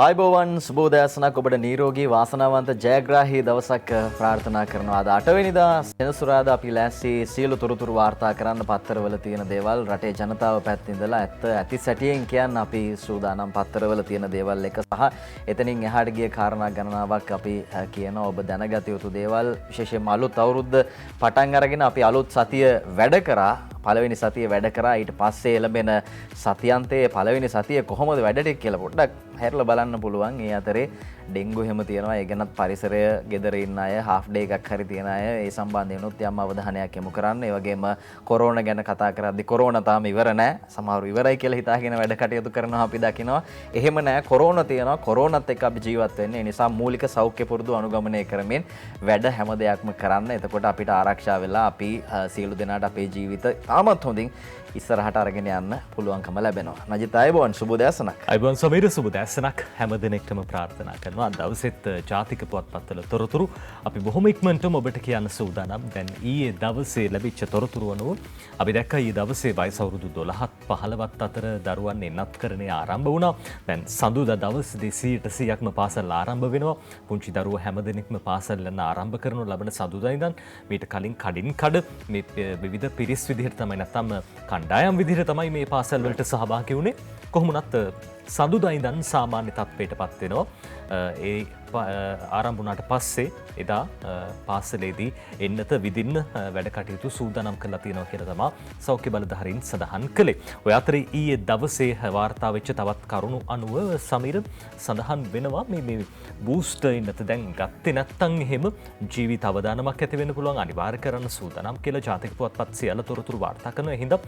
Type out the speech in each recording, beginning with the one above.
ආයිබෝවන් සුබෝදෑසනක් ඔබට නිරෝගී වාසනාවන්ත ජයග්‍රාහී දවසක් ප්‍රාර්ථනා කරනවා. අද 8 වෙනිදා සෙනසුරාදා අපි ලෑස්ති සියලු තොරතුරු වාර්තා කරන්න පත්තරවල තියෙන දේවල් රටේ ජනතාව පැත්තෙන් ඉඳලා ඇති සැටියෙන් කියන්න අපි සූදානම් පත්තරවල තියෙන දේවල් එක සහ එතනින් එහාට ගිය කාරණා ගණනාවක් අපි කියනවා ඔබ දැනගත යුතු දේවල් විශේෂයෙන්ම අලුත් අවුරුද්ද පටන් අරගෙන අපි අලුත් සතිය වැඩ කරා. පළවෙනි සතිය වැඩ කරා ඊට පස්සේ ලැබෙන සතියන්තයේ පළවෙනි සතිය කොහොමද වැඩට කියලා පොඩ්ඩක් හැරලා බලන්න පුළුවන්. ඒ අතරේ ඩෙන්ගු හැම තියෙනවා. ඒ ගැනත් පරිසරය ගෙදර ඉන්න අය හාෆ් ඩේ එකක් හරි තියන අය ඒ සම්බන්ධයෙන් උත් යම් අවධානයක් යොමු කරන්න. ඒ වගේම කොරෝනා ගැන කතා කරද්දී කොරෝනා තාම ඉවර නැහැ. සමහරව ඉවරයි කියලා හිතාගෙන වැඩ කටයුතු කරනවා අපි දකිනවා. එහෙම නැහැ. කොරෝනා තියෙනවා. කොරෝනාත් එක්ක අපි ජීවත් වෙන්නේ. ඒ නිසා මූලික සෞඛ්‍ය පුරුදු අනුගමනය කරමින් වැඩ හැම දෙයක්ම කරන්න. එතකොට අපිට ආරක්ෂා වෙලා අපි සියලු දෙනාට අපේ ජීවිත තාමත් හොඳින් ඉස්සරහට අරගෙන යන්න පුළුවන්කම ලැබෙනවා. නජිත් අයබෝන් සුබෝදෑසනක්. අයබෝන් සමීර සුබෝදෑසනක්. හැම දිනෙකටම ප්‍රාර්ථනා කරනවා දවසෙත් ජාතික පුවත්පත්වල තොරතුරු අපි බොහොම ඉක්මනටම ඔබට කියන්න සූදානම්. දැන් ඊයේ දවසේ ලැබිච්ච තොරතුරු අනුව අපි දැක්කා ඊයේ දවසේ වයස අවුරුදු 12ත් 15ත් අතර දරුවන් එන්නත්කරණය ආරම්භ වුණා. දැන් සඳුදා දවසේදී 100%ක්ම පාසල් ආරම්භ වෙනවා. පුංචි දරුවෝ හැම දිනෙකම පාසල් යන ආරම්භ කරනු ලබන සඳුදා ඉඳන් මීට කලින් කඩින් කඩ මේ විවිධ පිරිස් විදිහට තමයි නැත්නම් කණ්ඩායම් විදිහට තමයි මේ පාසල් වලට සහභාගී වුණේ. කොහොමුණත් සඳුදා ඉඳන් සාමාන්‍ය තත්ත්වයටපත් වෙනවා. ඒ ආරම්භ වුණාට පස්සේ එදා පාසලේදී එන්නත විදින්න වැඩ කටයුතු සූදානම් කරලා තියෙනවා කියලා තමයි සෞඛ්‍ය බලධාරීන් සඳහන් කළේ. ඔය අතරේ ඊයේ දවසේ වාර්තා වෙච්ච තවත් කරුණු අනුව සමීර සඳහන් වෙනවා මේ බූස්ටර් එන්නත දැන් ගත්තේ නැත්නම් එහෙම ජීවිත අවදානමක් ඇති වෙන්න පුළුවන් අනිවාර්ය කරන්න සූදානම් කියලා ජාතික පුවත්පත් සියල්ල තොරතුරු වාර්තා කරනවා. එහෙනම්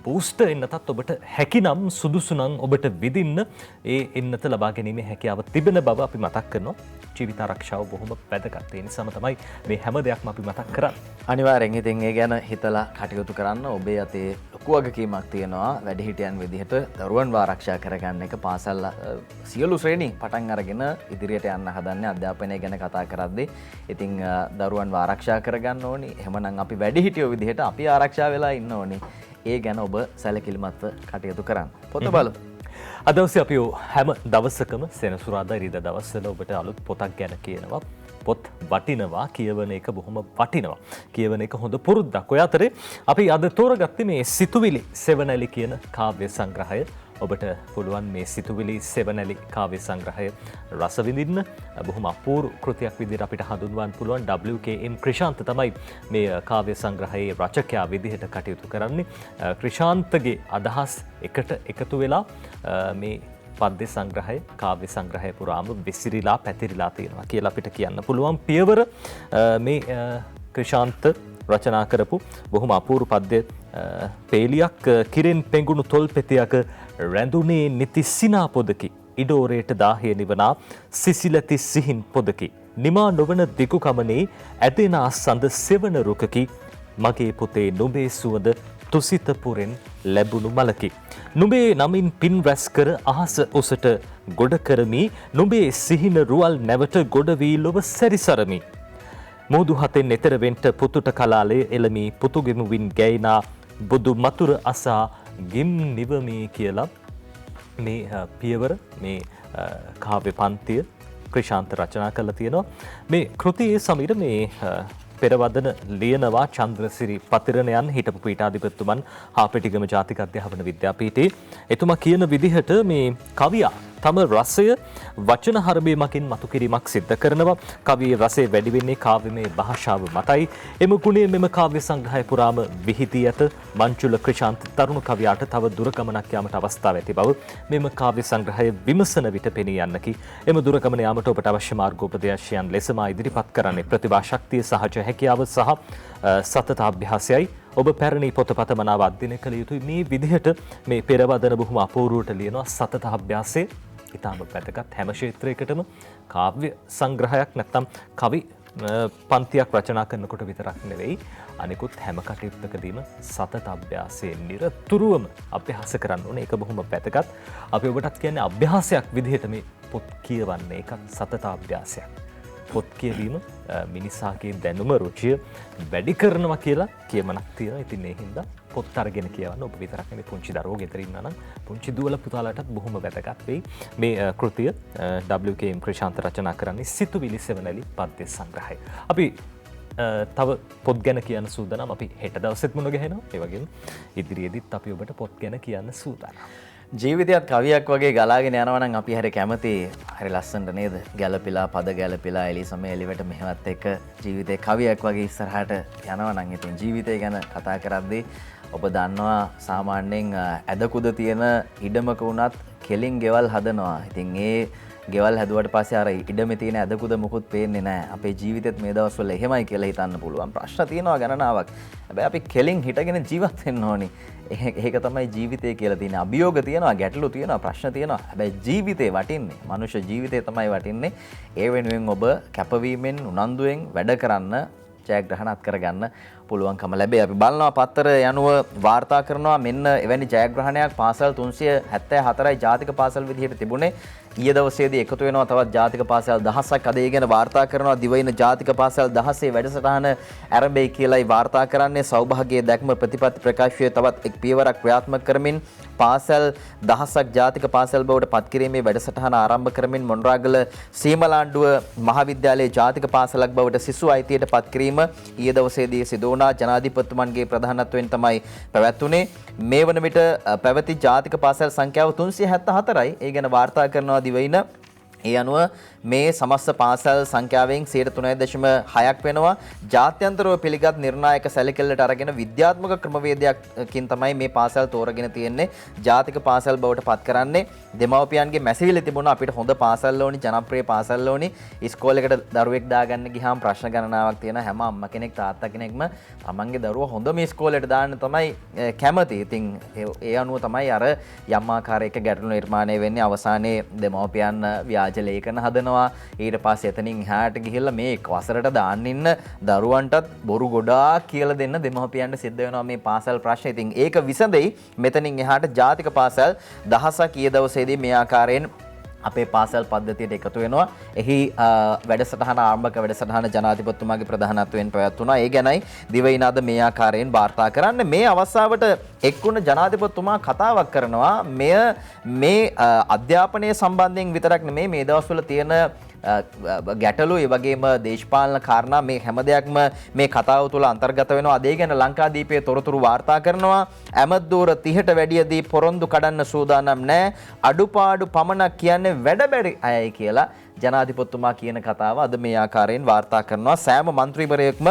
බූස්ටර් එන්නතත් ඔබට හැකිනම් සුදුසුනම් ඔබට විදින්න ඒ එන්නත ලබා ගැනීමේ හැකියාව තිබෙන බව අපි මතක් කරනවා. ජීවිත ආරක්ෂාව බොහොම වැදගත්. ඒ නිසාම තමයි මේ හැම දෙයක්ම අපි මතක් කරන්නේ. අනිවාර්යෙන් ඉතින් ඒ ගැන හිතලා කටයුතු කරන්න. ඔබේ අතේ ලොකු වගකීමක් තියෙනවා වැඩිහිටියන් විදිහට දරුවන්ව ආරක්ෂා කරගන්න එක. පාසල් සියලු ශ්‍රේණි පටන් අරගෙන ඉදිරියට යන්න හදන්නේ අධ්‍යාපනය ගැන කතා කරද්දී. ඉතින් දරුවන්ව ආරක්ෂා කරගන්න ඕනි. එහෙමනම් අපි වැඩිහිටියෝ විදිහට අපි ආරක්ෂා වෙලා ඉන්න ඕනි. ඒ ගැන ඔබ සැලකිලිමත්ව කටයුතු කරන්න. පොත බලමු. අද දවසේ අපි හැම දවසකම සෙනසුරාදා ඉරිදා දවස්වල ඔබට අලුත් පොතක් ගැන කියනවා. පොත් වටිනවා, කියවන එක බොහොම වටිනවා. කියවන එක හොඳ පුරුද්දක්. ඔය අතරේ අපි අද තෝරගත්තේ මේ සිතුවිලි සෙවණැලි කියන කාව්‍ය සංග්‍රහය. ඔබට පුළුවන් මේ සිතුවිලි සෙවණැලි කාව්‍ය සංග්‍රහය රස විඳින්න. බොහොම අපූර්ව කෘතියක් විදිහට අපිට හඳුන්වන්න පුළුවන්. WKM ක්‍රිෂාන්ත තමයි මේ කාව්‍ය සංග්‍රහයේ රචකයා විදිහට කටයුතු කරන්නේ. ක්‍රිෂාන්තගේ අදහස් එකට එකතු වෙලා මේ පද්‍ය සංග්‍රහය කාව්‍ය සංග්‍රහය පුරාම විසිරීලා පැතිරිලා තියෙනවා කියලා අපිට කියන්න පුළුවන්. පියවර මේ ක්‍රිෂාන්ත රචනා කරපු බොහොම අපූර්ව පද්‍ය පේලියක්. කිරෙන් පෙඟුණු තොල් පෙතියක රැඳුනේ නිති සිනා පොදකි. ඉඩෝරේට දාහය නිවනා සිසිලති සිහින් පොදකි. නිමා නොවන දිගු කමනේ ඇදෙනා සඳ සෙවන රුකකි. මගේ පුතේ නුඹේ සුවඳ තුසිත පුරෙන් ලැබුණු මලකි. නුඹේ නමින් පින් රැස් කර අහස ඔසට ගොඩ කරමි. නුඹේ සිහින රුවල් නැවට ගොඩ වී ලොව සැරිසරමි. මුහුදු හතෙන් එතරවෙන්ට පුතුට කලාලය එළමි. පුතුගෙමුවින් ගැයිනා බුදු මතුර අසා ගිම් නිවමී කියලා මේ පියවර මේ කාව්‍ය පන්තිය ක්‍රිෂාන්ත රචනා කරලා තියෙනවා. මේ කෘතියේ සමීර මේ පෙරවදන ලියනවා චන්ද්‍රසිරි පතිරණයන් හිටපු පීඨාධිපතිතුමන් හාපෙටිගම ජාතික අධ්‍යාපන විද්‍යාපීඨයේ. එතුමා කියන විදිහට මේ කවියා තම රසය වචන හරබේ මකින් මතු කිරීමක් සිද්ධ කරනවා. කවියේ රසය වැඩි වෙන්නේ කාව්‍යමය භාෂාව මතයි. එම ගුණය මෙම කාව්‍ය සංග්‍රහය පුරාම විහිදී ඇත. මංචුල ක්‍රිෂාන්ත තරුණ කවියාට තව දුර ගමනක් යාමට අවස්ථාව ඇති බව මෙම කාව්‍ය සංග්‍රහය විමසන විට පෙනී යන්නකි. එම දුර ගමන යාමට ඔබට අවශ්‍ය මාර්ගෝපදේශයන් ලෙසම ඉදිරිපත් කරන්නේ ප්‍රතිභා ශක්තිය සහජ හැකියාව සහ සතත අභ්‍යාසයයි. ඔබ පැරණි පොතපත මනාව අධ්‍යයනය කළ යුතුයි. මේ විදිහට මේ පෙරවදන බොහොම අපූර්වවට ලියනවා. සතත අභ්‍යාසය ඉතාම වැදගත්. හැම ක්ෂේත්‍රයකටම කාව්‍ය සංග්‍රහයක් නැත්නම් කවි පන්තියක් රචනා කරනකොට විතරක් නෙවෙයි අනිකුත් හැම කටයුත්තකදීම සතත අභ්‍යාසයෙන් නිරතුරුවම අභ්‍යාස කරන්න ඕනේ. ඒක බොහොම වැදගත්. අපි ඔබටත් කියන්නේ අභ්‍යාසයක් විදිහට මේ පොත් කියවන්නේ ඒකත් සතත අභ්‍යාසයක්. පොත් කියවීම මිනිසාගේ දැනුම රුචිය වැඩි කරනවා කියලා කියමනක් තියෙනවා. ඉතින් ඒ හින්දා පොත් අරගෙන කියවන්න. ඔබ විතරක් නෙමෙයි පුංචි දරුවෝ ගෙදර ඉන්නා නම් පුංචි දුවල පුතාලටත් බොහොම වැදගත් වෙයි. මේ කෘතිය WKM ක්‍රිෂාන්ත රචනා කරන්නේ සිතුවිලි සෙවණැලි පද්‍ය සංග්‍රහය. අපි තව පොත් ගැන කියන්න සූදානම්. අපි හෙට දවසෙත් මුණ ගැහෙනවා. ඒ වගේම ඉදිරියේදීත් අපි ඔබට පොත් ගැන කියන්න සූදානම්. ජීවිතයත් කවියක් වගේ ගලාගෙන යනවා නම් අපි හරි කැමති. හරි ලස්සනට නේද? ගැළපිලා පද ගැළපිලා එලිසම එලිවට මෙහෙවත් එක ජීවිතේ කවියක් වගේ ඉස්සරහට යනවා නම් ඉතින් ජීවිතය ගැන කතා කරද්දී ඔබ දන්නවා සාමාන්‍යයෙන් ඇදකුද තියෙන ඉඩමක වුණත් කෙලින් ගෙවල් හදනවා. ඉතින් ඒ ගෙවල් හැදුවට පස්සේ අර ඉඩමේ තියෙන ඇදකුද මොකුත් පේන්නේ නැහැ. අපේ ජීවිතෙත් මේ දවස්වල එහෙමයි කියලා හිතන්න පුළුවන්. ප්‍රශ්න තියෙනවා ගණනාවක්. හැබැයි අපි කෙලින් හිටගෙන ජීවත් වෙන්න ඕනි. ඒක තමයි ජීවිතය කියලා තියෙන. අභියෝග තියෙනවා, ගැටලු තියෙනවා, ප්‍රශ්න තියෙනවා. හැබැයි ජීවිතේ වටින්නේ. මනුෂ්‍ය ජීවිතේ තමයි වටින්නේ. ඒ වෙනුවෙන් ඔබ කැපවීමෙන් උනන්දුවෙන් වැඩ කරන්න, ජයග්‍රහණත් කරගන්න පුළුවන්කම ලැබේ. අපි බලනවා පත්තර යනුව වාර්තා කරනවා මෙන්න එවැනි ජයග්‍රහණයක් පාසල් 374යි ජාතික පාසල් විදිහට තිබුණේ. ඊයේ දවසේදී එකතු වෙනවා තවත් ජාතික පාසල් 1000ක් අද ඒ ගැන වාර්තා කරනවා. දිවයින ජාතික පාසල් 16 වැඩසටහන ආරම්භයි කියලායි වාර්තා කරන්නේ. සෞභාග්‍යයේ දැක්ම ප්‍රතිපත්ති ප්‍රකාශය තවත් එක් පියවරක් ක්‍රියාත්මක කරමින් පාසල් 1000ක් ජාතික පාසල් බවට පත් කිරීමේ වැඩසටහන ආරම්භ කරමින් මොණරාගල සීමලාණ්ඩුව මහාවිද්‍යාලයේ ජාතික පාසලක් බවට සිසු අයිතියට පත් කිරීම ඊයේ දවසේදී සිදු වුණා. ජනාධිපතිතුමන්ගේ ප්‍රධානත්වයෙන් තමයි පැවැත්වුණේ. මේ වන විට පැවති ජාතික පාසල් සංඛ්‍යාව 374යි. ඒ ගැන වාර්තා කරනවා දිවයින. ඒ අනුව මේ සමස්ත පාසල් සංඛ්‍යාවෙන් 3.6ක් වෙනවා. ජාත්‍යන්තරව පිළිගත් නිර්ණායක සැලකිල්ලට අරගෙන විද්‍යාත්මක ක්‍රමවේදයකින් තමයි මේ පාසල් තෝරගෙන තියෙන්නේ. ජාතික පාසල් බවට පත් කරන්නේ. දෙමව්පියන්ගේ මැසිවිලි තිබුණා අපිට හොඳ පාසල් ඕනි, ජනප්‍රිය පාසල් ඕනි. ඉස්කෝලේකට දරුවෙක් දාගන්න ගියාම ප්‍රශ්න ගණනාවක් තියෙනවා. හැම අම්මා කෙනෙක් තාත්තා කෙනෙක්ම තමන්ගේ දරුවා හොඳම ඉස්කෝලේට දාන්න තමයි කැමති. ඉතින් ඒ අනුව තමයි අර යම් ආකාරයක ගැටලු නිර්මාණය වෙන්නේ. අවසානයේ දෙමව්පියන් ව්‍යාජ ලේඛන හදනවා. ඊට පස්සේ එතනින් එහාට ගිහිල්ලා මේ වසරට දාන්න ඉන්න දරුවන්ටත් බොරු ගොඩාක් කියලා දෙන්න දෙමව්පියන්ට සිද්ධ වෙනවා මේ පාසල් ප්‍රශ්නේ. ඉතින් ඒක විසඳෙයි මෙතනින් එහාට ජාතික පාසල් 1000ක් ඊයේ දවසේදී මේ ආකාරයෙන් අපේ පාසල් පද්ධතියට එකතු වෙනවා. එහි වැඩසටහන ආරම්භක වැඩසටහන ජනාධිපතිතුමාගේ ප්‍රධානත්වයෙන් පැවැත්වුණා. ඒ ගැනයි දිවයින අද මේ ආකාරයෙන් වාර්තා කරන්න. මේ අවස්ථාවට එක්වුණ ජනාධිපතිතුමා කතාවක් කරනවා. මේ අධ්‍යාපනය සම්බන්ධයෙන් විතරක් නෙමෙයි මේ දවස්වල තියෙන ගැටලු ඒ වගේම දේශපාලන කාරණා මේ හැම දෙයක්ම මේ කතාව තුළ අන්තර්ගත වෙනවා. අද ඒ ගැන ලංකාදීපයේ තොරතුරු වාර්තා කරනවා. ඇමද්දෝර 30ට වැඩියදී පොරොන්දු කඩන්න සූදානම් නැහැ. අඩුපාඩු පමණක් කියන්නේ වැඩ බැරි අයයි කියලා ජනාධිපතිතුමා කියන කතාව අද මේ ආකාරයෙන් වාර්තා කරනවා. සෑම මන්ත්‍රීවරයෙක්ම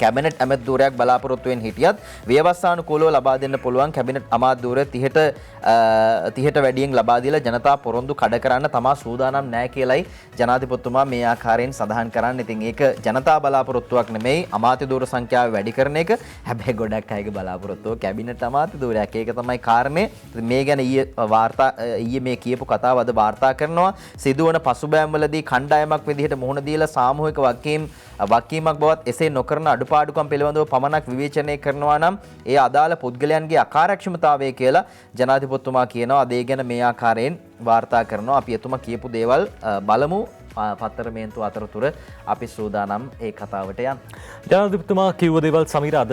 කැබිනට් ඇමතිවරයෙක් බලාපොරොත්තුවෙන් හිටියත් ව්‍යවස්ථානුකූලව ලබා දෙන්න පුළුවන් කැබිනට් අමාත්‍යවරය 30ට වැඩියෙන් ලබා දීලා ජනතා පොරොන්දු කඩ කරන්න තමා සූදානම් නැහැ කියලයි ජනාධිපතිතුමා මේ ආකාරයෙන් සඳහන් කරන්නේ. ඉතින් ඒක ජනතා බලාපොරොත්තුවක් නෙමෙයි අමාත්‍යවරු සංඛ්‍යාව වැඩි කරන එක. හැබැයි ගොඩක් අයගේ බලාපොරොත්තුව කැබිනට් අමාත්‍යවරයෙක්. ඒක තමයි කාරණේ. මේ ගැන ඊයේ මේ කියපු කතාව අද වාර්තා කරනවා. සිදුවන පසුබෑම්වලදී කණ්ඩායමක් විදිහට මුහුණ දීලා සාමූහික වගකීමක් බවත් එසේ නොකරන අඩුපාඩුකම් පිළිබඳව පමණක් විවේචනය කරනවා නම් ඒ අදාළ පුද්ගලයන්ගේ අකාර්යක්ෂමතාවය කියලා ජනාධිපතිතුමා කියනවා. අද ඒ ගැන මේ ආකාරයෙන් වාර්තා කරනවා. අපි එතුමා කියපු දේවල් බලමු. පත්තර මේන්තු අතරතුර අපි සූදානම් ඒ කතාවට යන්න. ජනාධිපතිතුමා කිව්ව දේවල් සමීර අද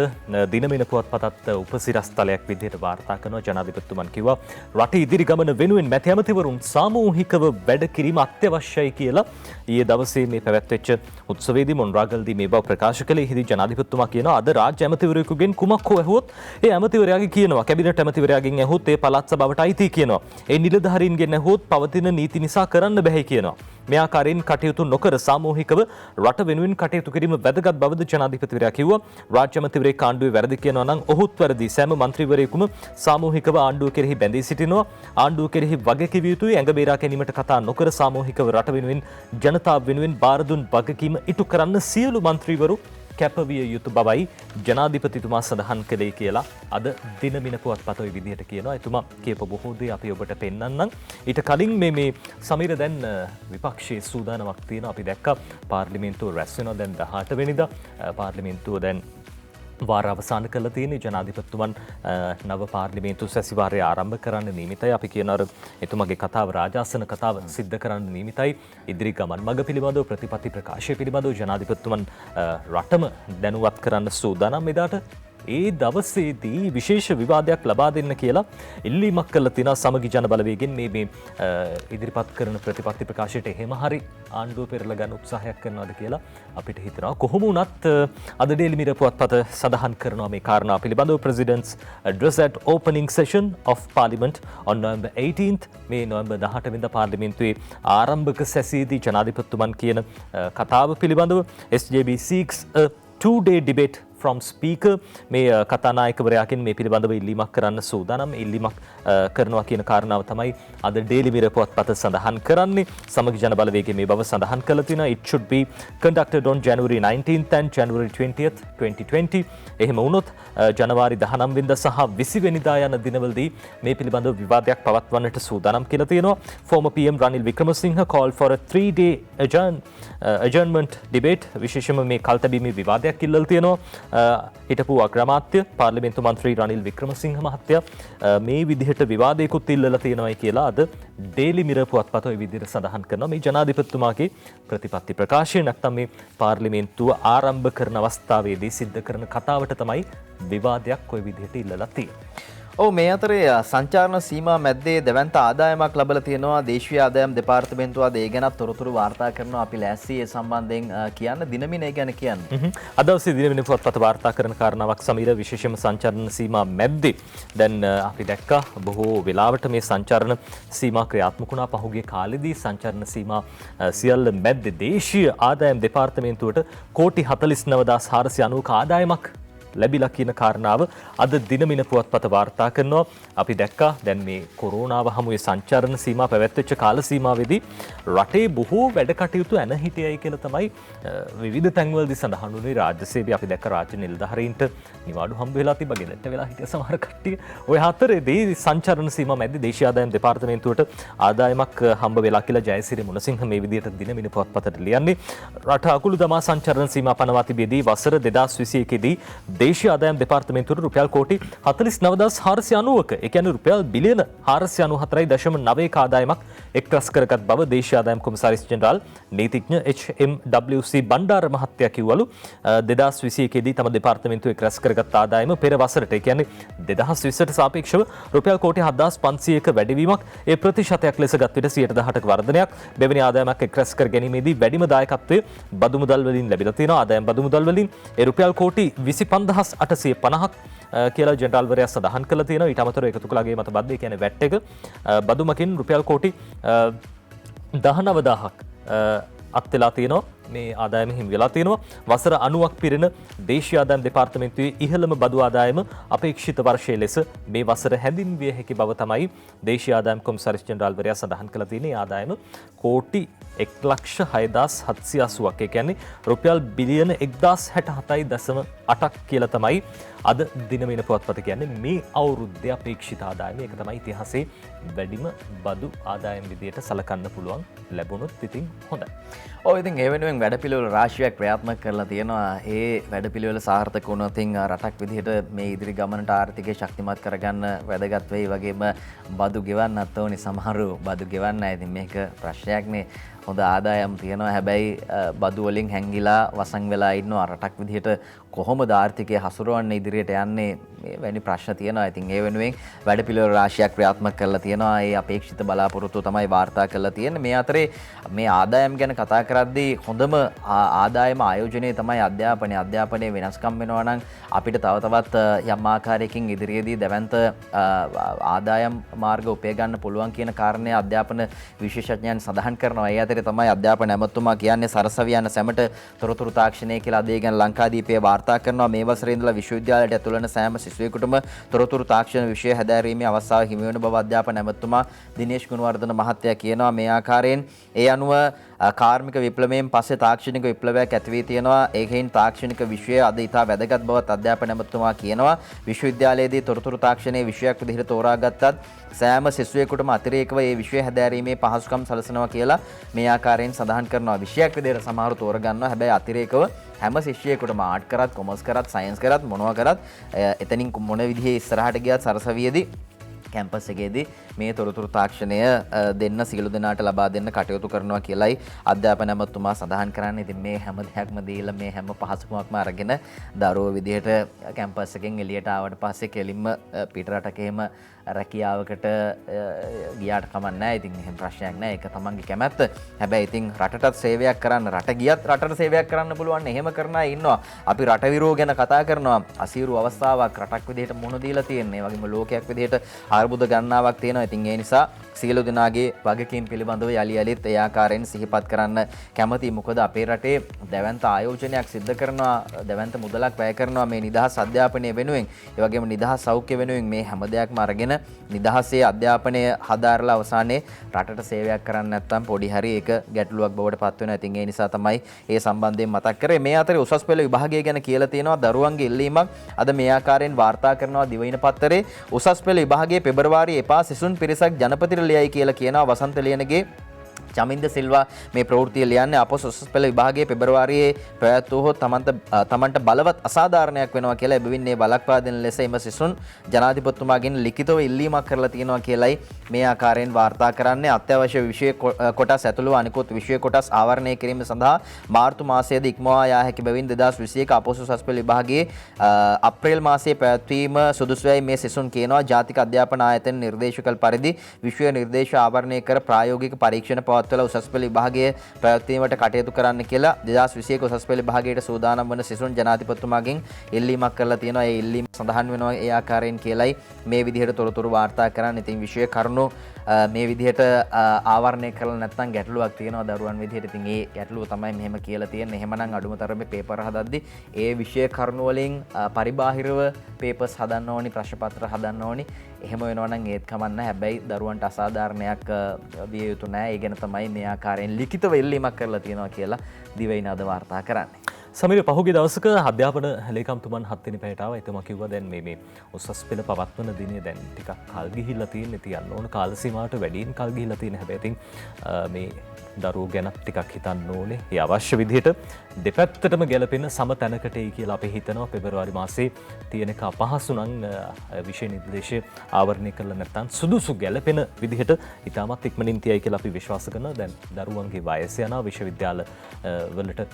දිනමින පුවත්පතත් උපසිරස්තලයක් විදිහට වාර්තා කරනවා. ජනාධිපතිතුමන් කිව්වා රට ඉදිරි ගමන වෙනුවෙන් මැති ඇමතිවරුන් සාමූහිකව වැඩ කිරීම අත්‍යවශ්‍යයි කියලා ඊයේ දවසේ මේ පැවැත්වෙච්ච උත්සවයේදී මොණරාගලදී මේ බව ප්‍රකාශ කළේ. එහිදී ජනාධිපතිතුමා කියනවා අද රාජ්‍ය ඇමතිවරයෙකුගෙන් කුමක් හෝ ඇහුවොත් ඒ ඇමතිවරයාගේ කියනවා කැබිනට් ඇමතිවරයාගෙන් ඇහුවොත් ඒ පළාත් සභාවට අයිති කියනවා. ඒ නිලධාරීන්ගෙන් ඇහුවොත් පවතින නීති නිසා කරන්න බැහැ කියනවා. මේ ආකාරයෙන් කටයුතු නොකර සාමූහිකව රට වෙනුවෙන් කටයුතු කිරීම වැදගත් බවද ජනාධිපතිවරයා කිව්වා. රාජ්‍ය ඇමතිවරයෙක් ආණ්ඩුවේ වැරදි කියනවා නම් ඔහුත් වැරදි. සෑම මන්ත්‍රීවරයෙකුම සාමූහිකව ආණ්ඩුව කෙරෙහි බැඳී සිටිනවා. ආණ්ඩුව කෙරෙහි වගකිව යුතුයි. ඇඟ බේරා ගැනීමට කතා නොකර සාමූහිකව රට වෙනුවෙන් ජනතාව වෙනුවෙන් බාර දුන් වගකීම ඉටු කරන්න සියලු මන්ත්‍රීවරු කැපවිය යුතු බවයි ජනාධිපතිතුමා සඳහන් කළේ කියලා අද දිනමින පුවත්පත ඔය විදිහට කියනවා. එතුමා කියපු බොහෝ දේ අපි ඔබට පෙන්වන්නම්. ඊට කලින් මේ සමීර දැන් විපක්ෂයේ සූදානමක් තියෙනවා. අපි දැක්කා පාර්ලිමේන්තුව රැස් වෙනවා දැන් 18 වෙනිදා. පාර්ලිමේන්තුව දැන් වාර අවසන් කළ තියෙන ජනාධිපතිතුමන් නව පාර්ලිමේන්තු සැසිවාරය ආරම්භ කරන්න නියමිතයි. අපි කියන අර එතුමගේ කතාව රාජාසන කතාව සිද්ධ කරන්න නියමිතයි. ඉදිරි ගමන් මඟ පිළිබඳව ප්‍රතිපත්ති ප්‍රකාශය පිළිබඳව ජනාධිපතිතුමන් රටම දැනුවත් කරන්න සූදානම්. එදාට ඒ දවසේදී විශේෂ විවාදයක් ලබා දෙන්න කියලා ඉල්ලීමක් කළා තියෙනවා සමගි ජන බලවේගෙන් මේ ඉදිරිපත් කරන ප්‍රතිපත්ති ප්‍රකාශයට එහෙම හරි ආණ්ඩුව පෙරලා ගන්න උත්සාහයක් කරනවාද කියලා අපිට හිතෙනවා. කොහොම වුණත් අද ඩේලි මිරර් පුවත්පත සඳහන් කරනවා මේ කාරණා පිළිබඳව president's address at opening session of parliament on November 18th මේ නොවැම්බර් 18 වෙනිදා පාර්ලිමේන්තුවේ ආරම්භක සැසියේදී ජනාධිපතිතුමන් කියන කතාව පිළිබඳව SJB seeks a two-day debate from speaker මේ කතානායකවරයාකින් මේ පිළිබඳව ඉල්ලීමක් කරන්න සූදානම්. ඉල්ලීමක් කරනවා කියන කාරණාව තමයි අද ඩේලි මිරර් පුවත්පත සඳහන් කරන්නේ. සමගි ජන බලවේගයේ මේ බව සඳහන් කළා තියෙනවා. It should be conducted on January 19th and January 20th 2020. එහෙම වුණොත් ජනවාරි 19 වෙනිදා සහ 20 වෙනිදා යන දිනවලදී මේ පිළිබඳව විවාදයක් පවත්වන්නට සූදානම් කියලා තියෙනවා. Former PM Ranil Wickremesinghe called for a 3-day adjournment debate. විශේෂයෙන්ම මේ කල්තැබීමේ විවාදයක් ඉල්ලලා තියෙනවා. හිටපු අග්‍රාමාත්‍ය පාර්ලිමේන්තු මන්ත්‍රී රනිල් වික්‍රමසිංහ මහත්තයා මේ විදිහට විවාදයකුත් ඉල්ලලා තියෙනවායි කියලා අද ඩේලි මිරර් පුවත්පත ওই විදිහට සඳහන් කරනවා. මේ ජනාධිපතිතුමාගේ ප්‍රතිපත්ති ප්‍රකාශය නැත්නම් මේ පාර්ලිමේන්තුව ආරම්භ කරන අවස්ථාවේදී සිද්ධ කරන කතාවට තමයි විවාදයක් ওই විදිහට ඉල්ලලා තියෙන්නේ. ඔව් මේ අතරේ සංචාරණ සීමා මැද්දේ දෙවන්ත ආදායමක් ලැබලා තියෙනවා. දේශීය ආදායම් දෙපාර්තමේන්තුව අද ඒ ගැනත් තොරතුරු වාර්තා කරනවා. අපි ලෑස්ති ඒ සම්බන්ධයෙන් කියන්න දිනමින ඒ ගැන කියන්න. අද දවසේ දිනමින පුවත්පත වාර්තා කරන කාරණාවක් සමීර විශේෂයෙන්ම සංචාරණ සීමා මැද්දේ දැන් අපි දැක්කා බොහෝ වෙලාවට මේ සංචාරණ සීමා ක්‍රියාත්මක වුණා. පහුගිය කාලෙදී සංචාරණ සීමා සියල්ල මැද්දේ දේශීය ආදායම් දෙපාර්තමේන්තුවට කෝටි 49490ක ආදායමක් ලැබිලා කියන කාරණාව අද දිනමින පුවත්පත වාර්තා කරනවා. අපි දැක්කා දැන් මේ කොරෝනාව හමුවේ සංචාරණ සීමා පැවැත්වෙච්ච කාල සීමාවේදී රටේ බොහෝ වැඩ කටයුතු ඇන හිටියයි කියලා තමයි විවිධ තැන්වලදී සඳහන් වුණේ. රාජ්‍ය සේවය අපි දැක්ක රාජ්‍ය නිලධාරීන්ට නිවාඩු හම්බ වෙලා තිබ්බ, ගෙදරට වෙලා හිටිය සමහර කට්ටිය. ඔය හතරේදී සංචාරණ සීමා මැද්දේ දේශීය ආදායම් දෙපාර්තමේන්තුවට ආදායමක් හම්බ වෙලා කියලා ජයසිරි මුණසිංහ මේ විදිහට දිනමින පුවත්පතට ලියන්නේ. රට අකුළු දමා සංචාරණ සීමා පනවා තිබෙදී වසර 2021දී දේශීය ආදායම් දෙපාර්තමේන්තුවට රුපියල් කෝටි 49490ක ඒ කියන්නේ රුපියල් බිලියන 494.9ක ආදායමක් එක්රැස් කරගත් බව දේශීය ආදායම් කොමසාරිස් ජෙනරාල් නීතිඥ HMWC බණ්ඩාර මහත්තයා කිව්වලු. 2021 දී තම දෙපාර්තමේන්තුව එක්රැස් කරගත් ආදායම පෙර වසරට ඒ කියන්නේ 2020ට සාපේක්ෂව රුපියල් කෝටි 7500ක වැඩිවීමක්. ඒ ප්‍රතිශතයක් ලෙස ගත් විට 118ක වර්ධනයක්. මෙවැනි ආදායමක් එක්රැස් කර ගැනීමේදී වැඩිම දායකත්වය බදු මුදල් වලින් ලැබිලා තියෙනවා. ආදායම් බදු මුදල් වලින් ඒ රුපියල් කෝටි 25850ක් කියලා ජෙනරාල්වරයා සඳහන් කළා තියෙනවා. ඊට අමතරව එකතු කළාගේ මත බද්දේ කියන්නේ වැට් එක බදුමකින් රුපියල් කෝටි 19000ක් අත් වෙලා තියෙනවා. මේ ආදායම හිමි වෙලා තියෙනවා. වසර 90ක් පිරෙන දේශීය ආදායම් දෙපාර්තමේන්තුවේ ඉහළම බදු ආදායම අපේක්ෂිත වර්ෂයේ ලෙස මේ වසර හැඳින්විය හැකි බව තමයි දේශීය ආදායම් කොමසාරිස් ජෙනරාල්වරයා සඳහන් කළා තියෙන්නේ. ආදායම කෝටි 1,06,780ක් ඒ කියන්නේ රුපියල් බිලියන 1067.8ක් කියලා තමයි අද දිනමින පුවත්පත කියන්නේ මේ අවුරුද්දේ අපේක්ෂිත ආදායම. ඒක තමයි ඉතිහාසයේ වැඩිම බදු ආදායම් විදියට සලකන්න පුළුවන් ලැබුණොත් ඉතින් හොඳයි. ඔව් ඉතින් ඒ වෙනුවෙන් වැඩපිළිවෙල රාශියක් ක්‍රියාත්මක කරලා තියෙනවා. ඒ වැඩපිළිවෙල සාර්ථක වුණොත් රටක් විදිහට මේ ඉදිරි ගමනට ආර්ථිකය ශක්තිමත් කරගන්න වැදගත් වෙයි. වගේම බදු ගෙවන්නත් ඕනි. සමහරු බදු ගෙවන්න නැහැ. ඉතින් මේක ප්‍රශ්නයක්නේ. හොඳ ආදායම් තියෙනවා. හැබැයි බදු වලින් හැංගිලා වසන් වෙලා ඉන්නවා. රටක් විදිහට කොහොමද ආර්ථිකය හසුරවන්නේ ඉදිරියට යන්නේ මේ වැනි ප්‍රශ්න තියෙනවා. ඉතින් ඒ වෙනුවෙන් වැඩපිළිවෙල රාශියක් ක්‍රියාත්මක කරලා තියෙනවා. ඒ අපේක්ෂිත බලාපොරොත්තු තමයි වාර්තා කරලා තියෙන්නේ. මේ අතරේ මේ ආදායම් ගැන කතා කරද්දී හොඳම ආදායම ආයෝජනය තමයි අධ්‍යාපනය. අධ්‍යාපනයේ වෙනස්කම් වෙනවා නම් අපිට තව තවත් යම් ආකාරයකින් ඉදිරියේදී දැවැන්ත ආදායම් මාර්ග උපය ගන්න පුළුවන් කියන කාරණේ අධ්‍යාපන විශේෂඥයන් සඳහන් කරනවා. ඒ අතරේ තමයි අධ්‍යාපන ඇමතුමා කියන්නේ සරසවි යන සැමට තොරතුරු තාක්ෂණය කියලා අද ඒ ගැන ලංකාදීපයේ වාර්තා කරනවා. මේ වසරේ ඉඳලා විශ්වවිද්‍යාලයට ඇතුළු වන සෑම සිසුවෙකුටම තොරතුරු තාක්ෂණ විෂය හැදෑරීමේ අවස්ථාව හිමි වෙන බව අධ්‍යාපන ඇමතුමා දිනේෂ් ගුණවර්ධන මහත්තයා කියනවා. මේ ආකාරයෙන් ඒ අනුව කාර්මික විප්ලවයෙන් පස්සේ තාක්ෂණික විප්ලවයක් ඇති වී තියෙනවා. ඒකෙන් තාක්ෂණික විෂය අද ඉතා වැදගත් බවත් අධ්‍යාපන ඇමතුමා කියනවා. විශ්වවිද්‍යාලයේදී තොරතුරු තාක්ෂණයේ විෂයක් විදිහට තෝරාගත්තත් සෑම සිසුවෙකුටම අතිරේකව මේ විෂය හැදෑරීමේ පහසුකම් සලසනවා කියලා මේ ආකාරයෙන් සඳහන් කරනවා. විෂයක් විදිහට සමහරු තෝරගන්නවා. හැබැයි අතිරේකව හැම ශිෂ්‍යයෙකුටම ආර්ට් කරත් කොමර්ස් කරත් සයන්ස් කරත් මොනවා කරත් එතනින් මොන විදිහේ ඉස්සරහට ගියත් සරසවියේදී කැම්පස් එකේදී මේ තොරතුරු තාක්ෂණය දෙන්න සියලු දෙනාට ලබා දෙන්න කටයුතු කරනවා කියලයි අධ්‍යාපන ඇමතුමා සඳහන් කරන්නේ. ඉතින් මේ හැම දෙයක්ම දීලා මේ හැම පහසුකමක්ම අරගෙන දරුවෝ විදිහට කැම්පස් එකෙන් එළියට ආවට පස්සේ කෙලින්ම පිට රටක එහෙම රැකියාවකට ගියාට කමක් නැහැ. ඉතින් එහෙම ප්‍රශ්නයක් නැහැ. ඒක තමන්ගේ කැමැත්ත. හැබැයි ඉතින් රටටත් සේවයක් කරන්න, රට ගියත් රටට සේවයක් කරන්න පුළුවන්. එහෙම කරන අය ඉන්නවා. අපි රට විරෝ ගැන කතා කරනවා. අසීරු අවස්ථාවක් රටක් විදිහට මුහුණ දීලා තියෙනවා. ඒ වගේම ලෝකයක් විදිහට අර්බුද ගණනාවක් තියෙනවා. ඉතින් ඒ නිසා සියලු දෙනාගේ වගකීම් පිළිබඳව යලි යලිත් ඒ ආකාරයෙන් සිහිපත් කරන්න කැමතියි. මොකද අපේ රටේ දැවැන්ත ආයෝජනයක් සිද්ධ කරනවා, දැවැන්ත මුදලක් වැය කරනවා මේ නිදහස් අධ්‍යාපනය වෙනුවෙන්. ඒ වගේම නිදහස් සෞඛ්‍ය වෙනුවෙන් මේ හැම දෙයක්ම අරගෙන නිදහසේ අධ්‍යාපනය හදාරලා අවසානයේ රටට සේවයක් කරන්න නැත්නම් පොඩි හරි ඒක ගැටලුවක් බවට පත් වෙනවා. ඉතින් ඒ නිසා තමයි ඒ සම්බන්ධයෙන් මතක් කරේ. මේ අතරේ උසස් පෙළ විභාගය ගැන කියලා තියෙනවා දරුවන්ගේ ඉල්ලීමක් අද මේ ආකාරයෙන් වාර්තා කරනවා දිවයින පත්තරේ. උසස් පෙළ විභාගයේ පෙබරවාරි එපා සිසුන් පිරිසක් ජනපතිට ලියයි කියලා කියනවා වසන්ත ලියනගේ චමින්ද සිල්වා මේ ප්‍රවෘත්තිය ලියන්නේ. අපොස් උසස් පෙළ විභාගයේ පෙබරවාරියේ පැවැත්වුවහොත් තමන්ට බලවත් අසාධාරණයක් වෙනවා කියලා එබැවින් මේ බලක්වා දෙන ලෙස එම සිසුන් ජනාධිපතිතුමාගෙන් ලිඛිතව ඉල්ලීමක් කරලා තියෙනවා කියලයි මේ ආකාරයෙන් වාර්තා කරන්නේ. අත්‍යවශ්‍ය විෂය කොටස් ඇතුළු අනිකුත් විෂය කොටස් ආවරණය කිරීම සඳහා මාර්තු මාසයේදී ඉක්මවා යා හැකි බැවින් 2021 අපොස් උසස් පෙළ විභාගයේ අප්‍රේල් මාසයේ පැවැත්වීම සුදුසුයි මේ සිසුන් කියනවා. ජාතික අධ්‍යාපන ආයතන නිර්දේශ කළ පරිදි විෂය නිර්දේශ ආවරණය කර ප්‍රායෝගික පරීක්ෂණ පවත්වලා උසස් පෙළ විභාගයේ පැවැත්වීමට කටයුතු කරන්න කියලා 2021 උසස් පෙළ විභාගයට සූදානම් වන සිසුන් ජනාධිපතිතුමාගෙන් ඉල්ලීමක් කරලා තියෙනවා. ඒ ඉල්ලීම සඳහන් වෙනවා ඒ ආකාරයෙන් කියලයි මේ විදිහට තොරතුරු වාර්තා කරන්න. ඉතින් විෂය කරුණු මේ විදිහට ආවරණය කරලා නැත්නම් ගැටලුවක් තියෙනවා දරුවන් විදිහට. ඉතින් ඒ ගැටලුව තමයි මෙහෙම කියලා තියෙන්නේ. එහෙමනම් අඩුම තරමේ පේපර් හදද්දි ඒ විෂය කරුණු වලින් පරිබාහිරව පේපර්ස් හදන්න ඕනි, ප්‍රශ්න පත්‍ර හදන්න ඕනි. එහෙම වෙනවා නම් ඒත් කමක් නැහැ. හැබැයි දරුවන්ට අසාධාරණයක් විය යුතු නැහැ. ඒ ගැන තමයි මේ ආකාරයෙන් ලිඛිතව ඉල්ලීමක් කරලා තියෙනවා කියලා දිවයින අද වාර්තා කරන්නේ. සමීර පහුගිය දවසක අධ්‍යාපන ලේකම්තුමන් 7 වෙනි පැයට ආවා. එතුමා කිව්වා දැන් මේ උසස් පෙළ පවත්වන දිනේ දැන් ටිකක් කල් ගිහිල්ලා තියෙන්නේ. තියන්න ඕන කාල සීමාවට වැඩියෙන් කල් ගිහිල්ලා තියෙන. හැබැයි ඉතින් මේ දරුවෝ ගැන ටිකක් හිතන්න ඕනේ. ඒ අවශ්‍ය විදිහට දෙපැත්තටම ගැලපෙන සම තැනකට එයි කියලා අපි හිතනවා. පෙබරවාරි මාසේ තියෙන එක අපහසු නම් විෂය නිර්දේශය ආවරණය කරලා නැත්නම් සුදුසු ගැලපෙන විදිහට ඉතාමත් ඉක්මනින් තියයි කියලා අපි විශ්වාස කරනවා. දැන් දරුවන්ගේ වයස යනවා විශ්වවිද්‍යාල වලට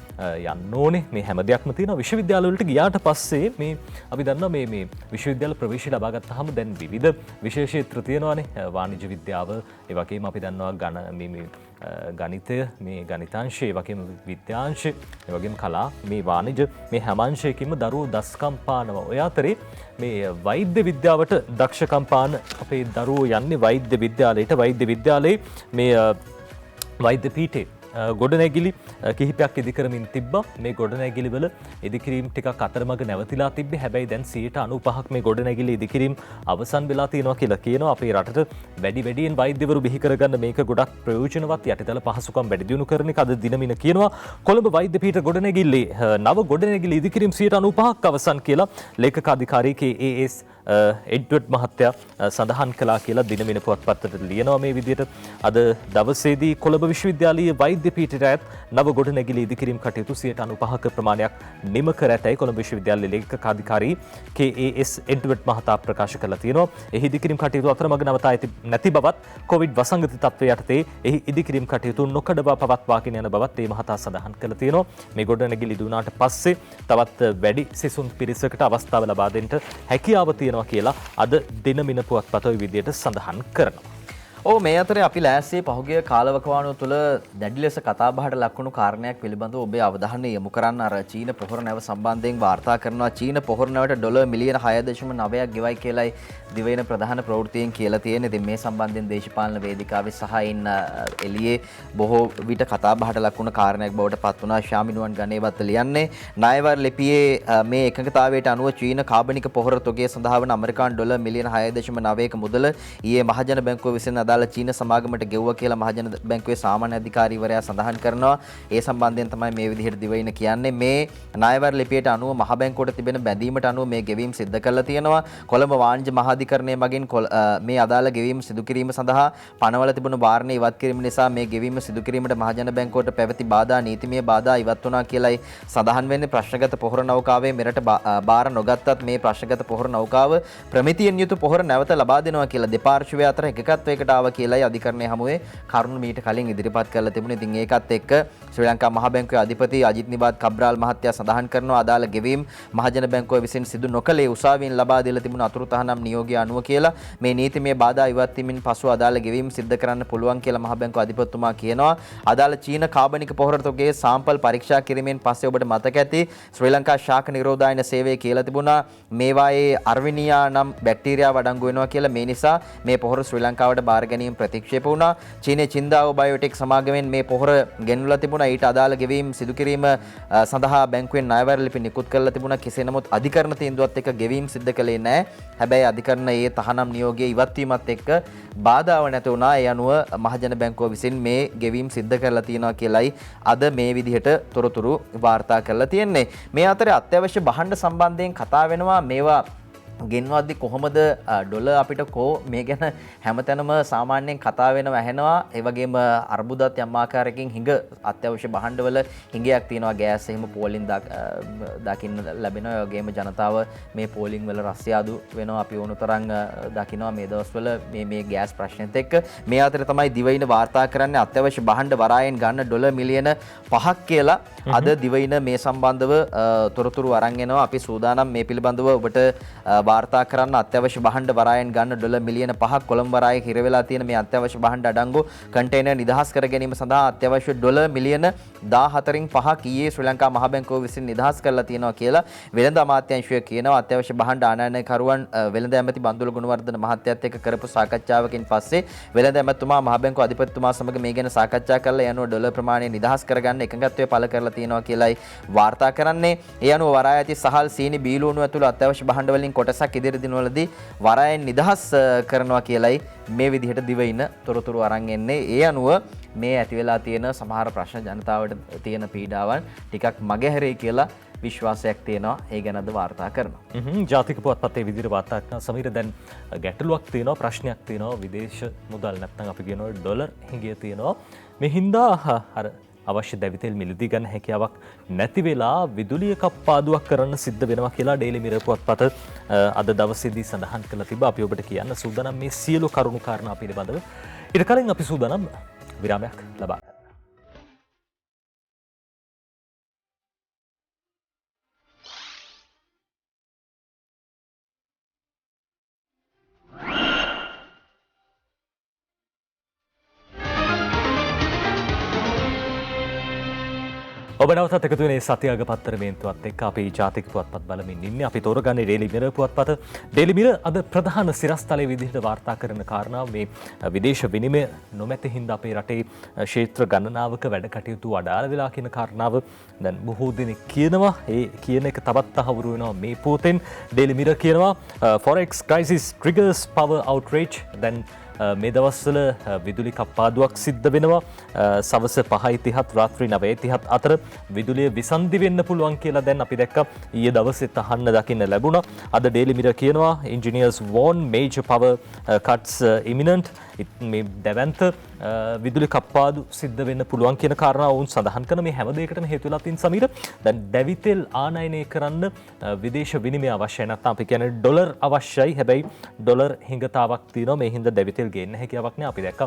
යන්න ඕනේ. මේ හැම දෙයක්ම තියෙනවා. විශ්වවිද්‍යාල වලට ගියාට පස්සේ මේ අපි දන්නවා මේ විශ්වවිද්‍යාල ප්‍රවේශය ලබා ගත්තාම දැන් විවිධ විෂය ක්ෂේත්‍ර තියෙනවානේ. වාණිජ්‍ය විද්‍යාව, ඒ වගේම අපි දන්නවා ගණිතය, මේ ගණිතාංශය, ඒ වගේම විද්‍යාංශය, ඒ වගේම කලා, මේ වාණිජ මේ හැම අංශයකින්ම දරුවෝ දස්කම් පානවා. ඔය අතරේ මේ වෛද්‍ය විද්‍යාවට දක්ෂකම් පාන අපේ දරුවෝ යන්නේ වෛද්‍ය විද්‍යාලයට. වෛද්‍ය විද්‍යාලයේ මේ වෛද්‍ය පීඨේ ගොඩනැගිලි කිහිපයක් ඉදිකරමින් තිබ්බා. මේ ගොඩනැගිලි වල ඉදිකිරීම් ටිකක් අතරමඟ නැවතිලා තිබ්බේ. හැබැයි දැන් 95%ක් මේ ගොඩනැගිලි ඉදිකිරීම් අවසන් වෙලා තියෙනවා කියලා කියනවා. අපේ රටට වැඩියෙන් වෛද්‍යවරු බිහි කරගන්න මේක ගොඩක් ප්‍රයෝජනවත්. යටිතල පහසුකම් වැඩි දියුණු කරන එක අද දිනමින කියනවා. කොළඹ වෛද්‍ය පීඨ ගොඩනැගිල්ලේ නව ගොඩනැගිලි ඉදිකිරීම් 95%ක් අවසන් කියලා ලේකකාධිකාරී KAS එඩ්වඩ් මහත්තයා සඳහන් කළා කියලා දිනමින පුවත්පතට ලියනවා. මේ විදිහට අද දවසේදී කොළඹ විශ්වවිද්‍යාලීය වෛද්‍ය පීඨයට අයත් නව ගොඩනැගිලි ඉදිකිරීම් කටයුතු 95%ක ප්‍රමාණයක් නිම කර ඇතැයි කොළඹ විශ්වවිද්‍යාලයේ ලේකකාධිකාරී KAS එඩ්වඩ් මහතා ප්‍රකාශ කළා තියෙනවා. එහි ඉදිකිරීම් කටයුතු අතරමඟ නවතා නැති බවත් කොවිඩ් වසංගත තත්ත්වය යටතේ එහි ඉදිකිරීම් කටයුතු නොකඩවා පවත්වාගෙන යන බවත් මේ මහතා සඳහන් කළා තියෙනවා. මේ ගොඩනැගිලි දුනාට පස්සේ තවත් වැඩි සිසුන් පිරිසකට අවස්ථාව ලබා දෙන්න හැකියාව තියෙනවා කියලා අද දිනමින පුවත්පත ඔය විදිහට සඳහන් කරනවා. මේ අතරේ අපි ලෑස්තියේ පහුගිය කාලවකවානුව තුළ දැඩි ලෙස කතාබහට ලක්වුණු කාරණයක් පිළිබඳව ඔබේ අවධානය යොමු කරන්න අර චීන පොහොර නැව සම්බන්ධයෙන් වාර්තා කරනවා. චීන පොහොර නැවට ඩොලර් මිලියන 6.9ක් ගෙවයි කියලායි දිවයින ප්‍රධාන ප්‍රවෘත්තියෙන් කියලා තියෙන්නේ. ඉතින් මේ සම්බන්ධයෙන් දේශපාලන වේදිකාවේ සහ ඉන්න එළියේ බොහෝ විට කතාබහට ලක්වුණු කාරණයක් බවට පත් වුණා. ශාමිනුවන් ගණේවත් ලියන්නේ ණයවර ලිපියේ මේ එකඟතාවයට අනුව චීන කාබනික පොහොර තොගය සඳහා වන ඇමරිකානු ඩොලර් මිලියන 6.9ක මුදල ඊයේ මහජන බැංකුව විසින් අදාළ චීන සමාගමට ගෙවුවා කියලා මහජන බැංකුවේ සාමාන්‍ය අධිකාරීවරයා සඳහන් කරනවා. ඒ සම්බන්ධයෙන් තමයි මේ විදිහට දිවයින කියන්නේ. මේ ණයවර ලිපියට අනුව මහ බැංකුවට තිබෙන බැඳීමට අනුව මේ ගෙවීම් සිද්ධ කරලා තියෙනවා. කොළඹ වාණිජ්‍ය මහාධිකරණය මගින් මේ අදාළ ගෙවීම් සිදු කිරීම සඳහා පනවල තිබුණු වාරණය ඉවත් කිරීම නිසා මේ ගෙවීම සිදු කිරීමට මහජන බැංකුවට පැවති බාධා නීතිමය බාධා ඉවත් වුණා කියලායි සඳහන් වෙන්නේ. ප්‍රශ්නගත පොහොර නෞකාවේ මෙරට බාර නොගත්තත් මේ ප්‍රශ්නගත පොහොර නෞකාව ප්‍රමිතියෙන් යුතු පොහොර නැවත ලබා දෙනවා කියලා දෙපාර්ශ්වය අතර එකකත්වයකට ආවා කියලායි අධිකරණය හමුවේ කරුණු මීට කලින් ඉදිරිපත් කරලා තිබුණේ. ඉතින් ඒකත් එක්ක ශ්‍රී ලංකා මහ බැංකුවේ අධිපති අජිත් නිවාඩ් කබ්‍රාල් මහත්තයා සඳහන් කරනවා අදාළ ගෙවීම් මහජන බැංකුව විසින් සිදු නොකළේ උසාවියෙන් ලබා දීලා තිබුණු අතුරු තහනම් නියෝගය අනුව කියලා. මේ නීතිමය බාධා ඉවත් වීමෙන් පසු අදාළ ගෙවීම් සිද්ධ කරන්න පුළුවන් කියලා මහ බැංකුව අධිපතිතුමා කියනවා. අදාළ චීන කාබනික පොහොර තොගේ සාම්පල් පරීක්ෂා කිරීමෙන් පස්සේ ඔබට මතක ඇති ශ්‍රී ලංකා ශාක නිරෝධායන සේවය කියලා තිබුණා මේවායේ අර්විනියා නම් බැක්ටීරියාව අඩංගු වෙනවා කියලා. මේ නිසා මේ පොහොර ශ්‍රී ලංකාවට බාර ගැනීම ප්‍රතික්ෂේප වුණා. චීනයේ චින්දාओ බයෝටෙක් සමාගමෙන් මේ පොහොර ගෙන්වලා තිබුණා. ඊට අදාළ ගෙවීම් සිදු කිරීම සඳහා බැංකුවෙන් ණයවර ලිපි නිකුත් කරලා තිබුණා. කෙසේ නමුත් අධිකරණ තීන්දුවත් එක්ක ගෙවීම් සිද්ධ කළේ නැහැ. හැබැයි අධිකරණ ඒ තහනම් නියෝගයේ ඉවත් වීමත් එක්ක බාධාව නැති වුණා. ඒ අනුව මහජන බැංකුව විසින් මේ ගෙවීම් සිද්ධ කරලා තියෙනවා කියලයි අද මේ විදිහට තොරතුරු වාර්තා කරලා තියෙන්නේ. මේ අතරේ අත්‍යවශ්‍ය භාණ්ඩ සම්බන්ධයෙන් කතා වෙනවා. මේවා ගෙන්වද්දි කොහොමද ඩොලර් අපිට කෝ මේ ගැන හැමතැනම සාමාන්‍යයෙන් කතා වෙනවා ඇහෙනවා. ඒ වගේම අර්බුදත් යම් ආකාරයකින් හිඟ අත්‍යවශ්‍ය භාණ්ඩවල හිඟයක් තියෙනවා. ගෑස් එහෙම පෝලිං දකින්න ලැබෙනවා. ඒ වගේම ජනතාව මේ පෝලිං වල රස්තියාදු වෙනවා. අපි ඕන තරම් දකිනවා මේ දවස්වල මේ ගෑස් ප්‍රශ්නෙත් එක්ක. මේ අතරේ තමයි දිවයින වාර්තා කරන්නේ අත්‍යවශ්‍ය භාණ්ඩ වරායෙන් ගන්න ඩොලර් මිලියන 5ක් කියලා. අද දිවයින මේ සම්බන්ධව තොරතුරු අරන් එනවා. අපි සූදානම් මේ පිළිබඳව ඔබට වාර්තා කරන්න අත්‍යවශ්‍ය භාණ්ඩ වරායෙන් ගන්න ඩොලර් මිලියන 5ක් කොළඹ වරායේ හිර වෙලා තියෙන මේ අත්‍යවශ්‍ය භාණ්ඩ අඩංගු කන්ටේනර් නිදහස් කර ගැනීම සඳහා අත්‍යවශ්‍ය ඩොලර් මිලියන 14න් 5ක් ඊයේ ශ්‍රී ලංකා මහ බැංකුව විසින් නිදහස් කරලා තියෙනවා කියලා වෙළඳ අමාත්‍යාංශය කියනවා. අත්‍යවශ්‍ය භාණ්ඩ ආනයනකරුවන් වෙළඳ ඇමති බන්දුල ගුණවර්ධන මහත්තයාත් එක්ක කරපු සාකච්ඡාවකින් පස්සේ වෙළඳ ඇමතුමා මහ බැංකුව අධිපතිතුමා සමග මේ ගැන සාකච්ඡා කරලා යනුව ඩොලර් ප්‍රමාණය නිදහස් කරගන්න එකඟත්වය පළ කරලා තියෙනවා කියලායි වාර්තා කරන්නේ. ඒ අනුව වරාය ඇති සහල් සීනි බීලුණු ඇතුළු අත්‍යවශ්‍ය භාණ්ඩ වලින් කොටසක් ඉදිරි දිනවලදී වරායෙන් නිදහස් කරනවා කියලයි මේ විදිහට දිවයින තොරතුරු අරන් එන්නේ. ඒ අනුව මේ ඇති වෙලා තියෙන සමහර ප්‍රශ්න ජනතාවට තියෙන පීඩාවන් ටිකක් මගහැරේ කියලා විශ්වාසයක් තියෙනවා. ඒ ගැනද වාර්තා කරනවා. ජාතික පුවත්පතේ විදිහට වාර්තා කරන සමීර දැන් ගැටලුවක් තියෙනවා, ප්‍රශ්නයක් තියෙනවා. විදේශ මුදල් නැත්නම් අපි කියනවා ඩොලර් හිඟය තියෙනවා. මේ හින්දා අර අවශ්‍ය දැවිතෙල් මිලදී ගන්න හැකියාවක් නැති වෙලා විදුලිය කප්පාදුවක් කරන්න සිද්ධ වෙනවා කියලා ඩේලි මිරර් පුවත්පත අද දවසේදී සඳහන් කරලා තිබා. අපි ඔබට කියන්න සූදානම් මේ සියලු කරුණු කාරණා පිළිබඳව. ඊට කලින් අපි සූදානම් විරාමයක් ලබා ගන්න. ඔබ නැවතත් එකතු වෙන සතියාග පත්තර මේන්තුවත් එක්ක අපි ජාතික පුවත්පත් බලමින් ඉන්නේ. අපි තෝරගන්නේ ඩේලි මිරර් පුවත්පත. ඩේලි මිරර් අද ප්‍රධාන සිරස්තලයේ විදිහට වාර්තා කරන කාරණාව මේ විදේශ විනිමය නොමැති හින්දා අපේ රටේ ක්ෂේත්‍ර ගණනාවක වැඩ කටයුතු අඩාල වෙලා කියන කාරණාව දැන් බොහෝ දෙනෙක් කියනවා. ඒ කියන එක තවත් තහවුරු වෙනවා මේ පුවතෙන්. ඩේලි මිරර් කියනවා forex crisis triggers power outrage. දැන් මේ දවස්වල විදුලි කප්පාදුවක් සිද්ධ වෙනවා. සවස 5:30 රාත්‍රී 9:30 අතර විදුලිය විසන්ධි වෙන්න පුළුවන් කියලා දැන් අපි දැක්ක ඊයේ දවසෙත් අහන්න දකින්න ලැබුණා. අද ඩේලි මිරර් කියනවා engineers warn major power cuts imminent. මේ දැවැන්ත විදුලි කප්පාදු සිද්ධ වෙන්න පුළුවන් කියන කාරණාව වුන් සඳහන් කරන මේ හැම දෙයකටම හේතු වෙලා තියෙන සමීර දැන් දැවිතෙල් ආනයනය කරන්න විදේශ විනිමය අවශ්‍යයි. නැත්නම් අපි කියන්නේ ඩොලර් අවශ්‍යයි. හැබැයි ඩොලර් හිඟතාවක් තියෙනවා. මේ හින්දා දැවිතෙල් ගේන්න හැකියාවක් නැහැ. අපි දැක්ක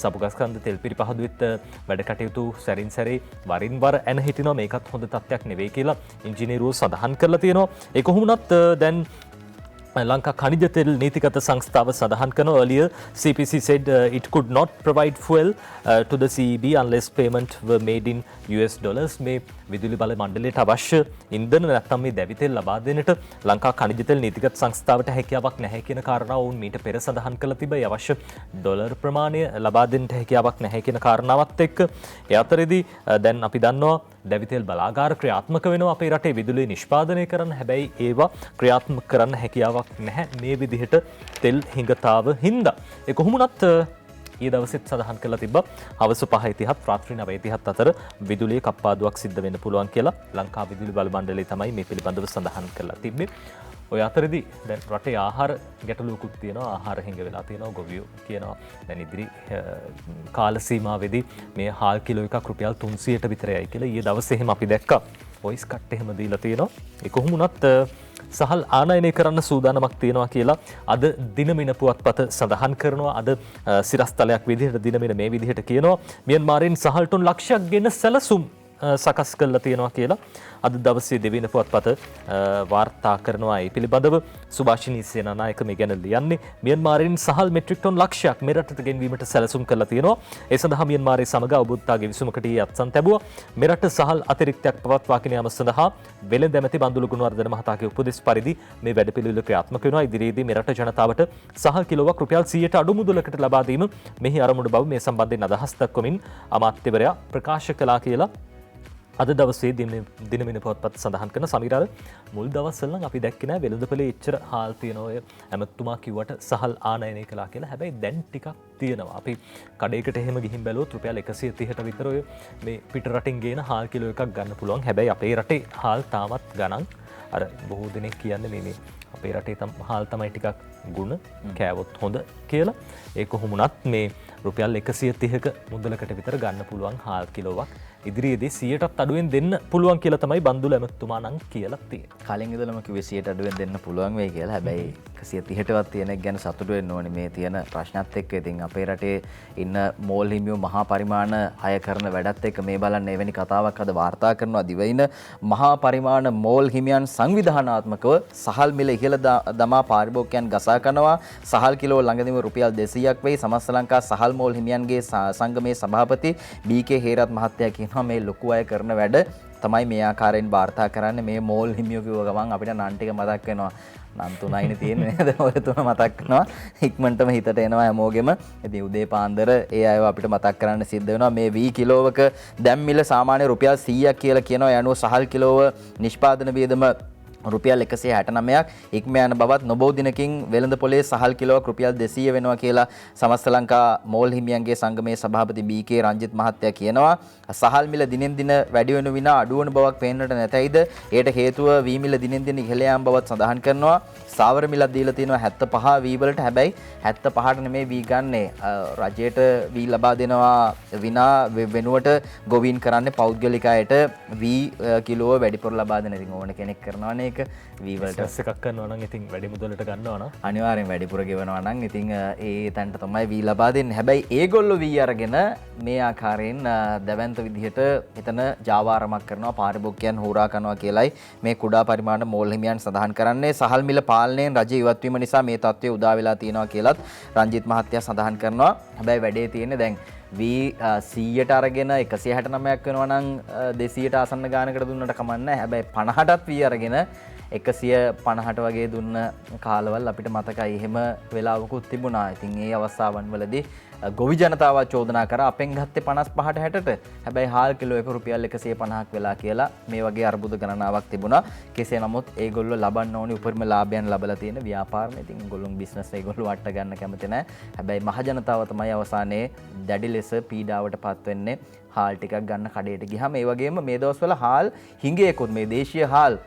සපුගස්කන්ධ තෙල් පිරිපහදුවෙත් වැඩ කටයුතු සැරින් සැරේ වරින් වර එන හිටිනවා. මේකත් හොඳ තත්ත්වයක් නෙවෙයි කියලා ඉංජිනේරුවෝ සඳහන් කරලා තියෙනවා. ඒ කොහොමුණත් දැන් Lanka Khanija Tel Nithigata Sangsthawa සඳහන් කරන earlier CPC said it could not provide fuel to the CEB unless payment were made in US dollars. මේ විදුලි බල මණ්ඩලයට අවශ්‍ය ඉන්ධන නැත්නම් මේ දැවිතෙල් ලබා දෙන්නට ලංකා ඛනිජ තෙල් නීතිගත සංස්ථාවට හැකියාවක් නැහැ කියන කාරණාව වුන් මීට පෙර සඳහන් කළා තිබේ. අවශ්‍ය ඩොලර් ප්‍රමාණය ලබා දෙන්න හැකියාවක් නැහැ කියන කාරණාවත් එක්ක ඒ අතරේදී දැන් අපි දන්නවා දැවිතෙල් බලාගාර ක්‍රියාත්මක වෙනවා අපේ රටේ විදුලිය නිෂ්පාදනය කරන්න. හැබැයි ඒවා ක්‍රියාත්මක කරන්න හැකියාවක් නැහැ මේ විදිහට තෙල් හිඟතාව හින්දා. ඒ කොහොමුණත් ඊයේ දවසෙත් සඳහන් කරලා තිබ්බා හවස 5:30 රාත්‍රී 9:30 අතර විදුලිය කප්පාදුවක් සිද්ධ වෙන්න පුළුවන් කියලා ලංකා විදුලි බල මණ්ඩලය තමයි මේ පිළිබඳව සඳහන් කරලා තිබ්බේ. ඔය අතරදී දැන් රටේ ආහාර ගැටලුවකුත් තියෙනවා. ආහාර හිඟ වෙලා තියෙනවා. ගොවියෝ කියනවා දැන් ඉදිරි කාල සීමාවෙදී මේ හාල් කිලෝ එකක් රුපියල් 300ට විතරයි කියලා. ඊයේ දවසේ එහෙම අපි දැක්කා. වොයිස් කට් එහෙම දීලා තියෙනවා. ඒ කොහොම වුණත් සහල් ආනයනය කරන්න සූදානමක් තියෙනවා කියලා අද දිනමින පුවත්පත සඳහන් කරනවා. අද සිරස්තලයක් විදිහට දිනමින මේ විදිහට කියනවා. මියන්මාරෙන් සහල් ටොන් ලක්ෂයක් ගෙන සැලසුම් සකස් කරලා තියෙනවා කියලා අද දවසේ දෙවෙනි පුවත්පත වාර්තා කරනවා. ඒ පිළිබඳව සුභාෂිනී සේනානායක මේ ගැන ලියන්නේ මියන්මාරෙන් සහල් මෙට්‍රික් ටොන් ලක්ෂයක් මෙරටට ගෙන්වීමට සැලසුම් කරලා තියෙනවා. ඒ සඳහා මියන්මාරයේ සමග අවබෝධතා ගෙවිසුමකට අත්සන් තැබුවා. මෙරට සහල් අතිරික්තයක් පවත්වාගෙන යාම සඳහා වෙළඳ ඇමති බන්දුලු ගුණවර්ධන මහතාගේ උපදෙස් පරිදි මේ වැඩපිළිවෙල ක්‍රියාත්මක වෙනවා. ඉදිරියේදී මෙරට ජනතාවට සහල් කිලෝවක් රුපියල් 100ට අඩු මුදලකට ලබා දීම මෙහි අරමුණු බව මේ සම්බන්ධයෙන් අදහස් දක්වමින් අමාත්‍යවරයා ප්‍රකාශ කළා කියලා අද දවසේ දිනමින පුවත්පත් සඳහන් කරන. සමීරාල මුල් දවස්වල නම් අපි දැක්කේ නෑ වෙළඳපොලේ එච්චර හාල් තියෙන ඔය ඇමතුමා කිව්වට සහල් ආනයනය කළා කියලා. හැබැයි දැන් ටිකක් තියෙනවා. අපි කඩේකට එහෙම ගිහින් බැලුවොත් රුපියල් 130ට විතර ඔය මේ පිට රටින් ගේන හාල් කිලෝ එකක් ගන්න පුළුවන්. හැබැයි අපේ රටේ හාල් තාමත් ගණන් අර බොහෝ දෙනෙක් කියන්නේ මේ අපේ රටේ හාල් තමයි ටිකක් ගුණ කෑවොත් හොඳ කියලා. ඒ කොහොම වුණත් මේ රුපියල් 130ක මුදලකට විතර ගන්න පුළුවන් හාල් කිලෝවක් ඉදිරියේදී 100ටත් අඩුවෙන් දෙන්න පුළුවන් කියලා තමයි බන්දුල ඇමතුමා නම් කියලා තියෙන්නේ. කලින් ඉඳලම කිව්වේ 100ට අඩුවෙන් දෙන්න පුළුවන් වෙයි කියලා. හැබැයි 130ටවත් තියෙන එක ගැන සතුටු වෙන්න ඕනේ මේ තියෙන ප්‍රශ්නත් එක්ක. ඉතින් අපේ රටේ ඉන්න මෝල් හිමියෝ මහා පරිමාණ අය කරන වැඩත් එක්ක මේ බලන්න එවැනි කතාවක් අද වාර්තා කරනවා. දිවයින මහා පරිමාණ මෝල් හිමියන් සංවිධානාත්මකව සහල් මිල ඉහළ දමා පාරිභෝගිකයන් ගසා කරනවා. සහල් කිලෝ ළඟදීම රුපියල් 200ක් වෙයි. සමස්ත ලංකා සහල් මෝල් හිමියන්ගේ සංගමේ සභාපති බී.කේ. හේරත් මහත්තයා කියනවා මේ ලොකු අය කරන වැඩ තමයි මේ ආකාරයෙන් වාර්තා කරන්නේ. මේ මෝල් හිමියෝ කිව්ව ගමන් අපිට නන් ටික මතක් වෙනවා. නම් තුනයිනේ තියෙන්නේ නේද? ඔය තුන මතක් කරනවා. ඉක්මනටම හිතට එනවා හැමෝගෙම. ඉතින් උදේ පාන්දර ඒ අයව අපිට මතක් කරන්න සිද්ධ වෙනවා. මේ වී කිලෝවක දැන් මිල සාමාන්‍ය රුපියල් 100ක් කියලා කියනවා. ඒ අනුව සහල් කිලෝව නිෂ්පාදන වියදම රුපියල් 169ක් ඉක්ම යන බවත් නොබෝ දිනකින් වෙළඳ පොලේ සහල් කිලෝවක් රුපියල් 200 වෙනවා කියලා සමස්ත ලංකා මෝල් හිමියන්ගේ සංගමේ සභාපති බී.කේ. රංජිත් මහත්තයා කියනවා. සහල් මිල දිනෙන් දින වැඩි වෙන විනා අඩු වෙන බවක් පේන්නට නැතයිද? ඒට හේතුව වී මිල දිනෙන් දින ඉහළ යාම බවත් සඳහන් කරනවා. සාවර මිලක් දීලා තියෙනවා 75 වී වලට. හැබැයි 75ට නෙමෙයි වී ගන්නෙ. රජයට වී ලබා දෙනවා විනා වෙනුවට ගොවීන් කරන්නේ පෞද්ගලික අයට වී කිලෝව වැඩිපුර ලබා දෙන. ඉතින් ඕන කෙනෙක් කරනවානේ වී වලට එකක් කරනවා නම් ඉතින් වැඩි මුදලට ගන්නවා නම් අනිවාර්යෙන් වැඩිපුර ගෙවනවා නම් ඉතින් ඒ තැනට තමයි වී ලබා දෙන්නේ. හැබැයි ඒගොල්ලෝ වී අරගෙන මේ ආකාරයෙන් දැවැන්ත විදිහට එතන ජාවාරමක් කරනවා, පාරිභෝගිකයන් හොරා කරනවා කියලයි මේ කුඩා පරිමාණ මෝල් හිමියන් සඳහන් කරන්නේ. සහල් මිල පාලනයෙන් රජය ඉවත් වීම නිසා මේ තත්ත්වය උදා වෙලා තියෙනවා කියලත් රංජිත් මහත්තයා සඳහන් කරනවා. හැබැයි වැඩේ තියෙන්නේ දැන් වී 100ට අරගෙන 169ක් වෙනවා නම් 200ට ආසන්න ගානකට දුන්නට කමක් නැහැ. හැබැයි 50ටත් වී අරගෙන 150ට වගේ දුන්න කාලවල් අපිට මතකයි. එහෙම වෙලාවකුත් තිබුණා. ඉතින් ඒ අවස්ථාවන් වලදී ගොවි ජනතාව චෝදනා කරා අපෙන් ගත්තේ 55ට 60ට. හැබැයි හාල් කිලෝ එක රුපියල් 150ක් වෙලා කියලා මේ වගේ අර්බුද ගණනාවක් තිබුණා. කෙසේ නමුත් ඒගොල්ලෝ ලබන්න ඕනි උපරිම ලාභයන් ලබලා තියෙන ව්‍යාපාරනේ. ඉතින් ඒගොල්ලොන් බිස්නස් ඒගොල්ලෝ වට ගන්න කැමති නැහැ. හැබැයි මහ ජනතාව තමයි අවසානයේ දැඩි ලෙස පීඩාවට පත් වෙන්නේ හාල් ටිකක් ගන්න කඩේට ගියාම. ඒ වගේම මේ දවස්වල හාල් හිඟයකුත් මේ දේශීය හාල්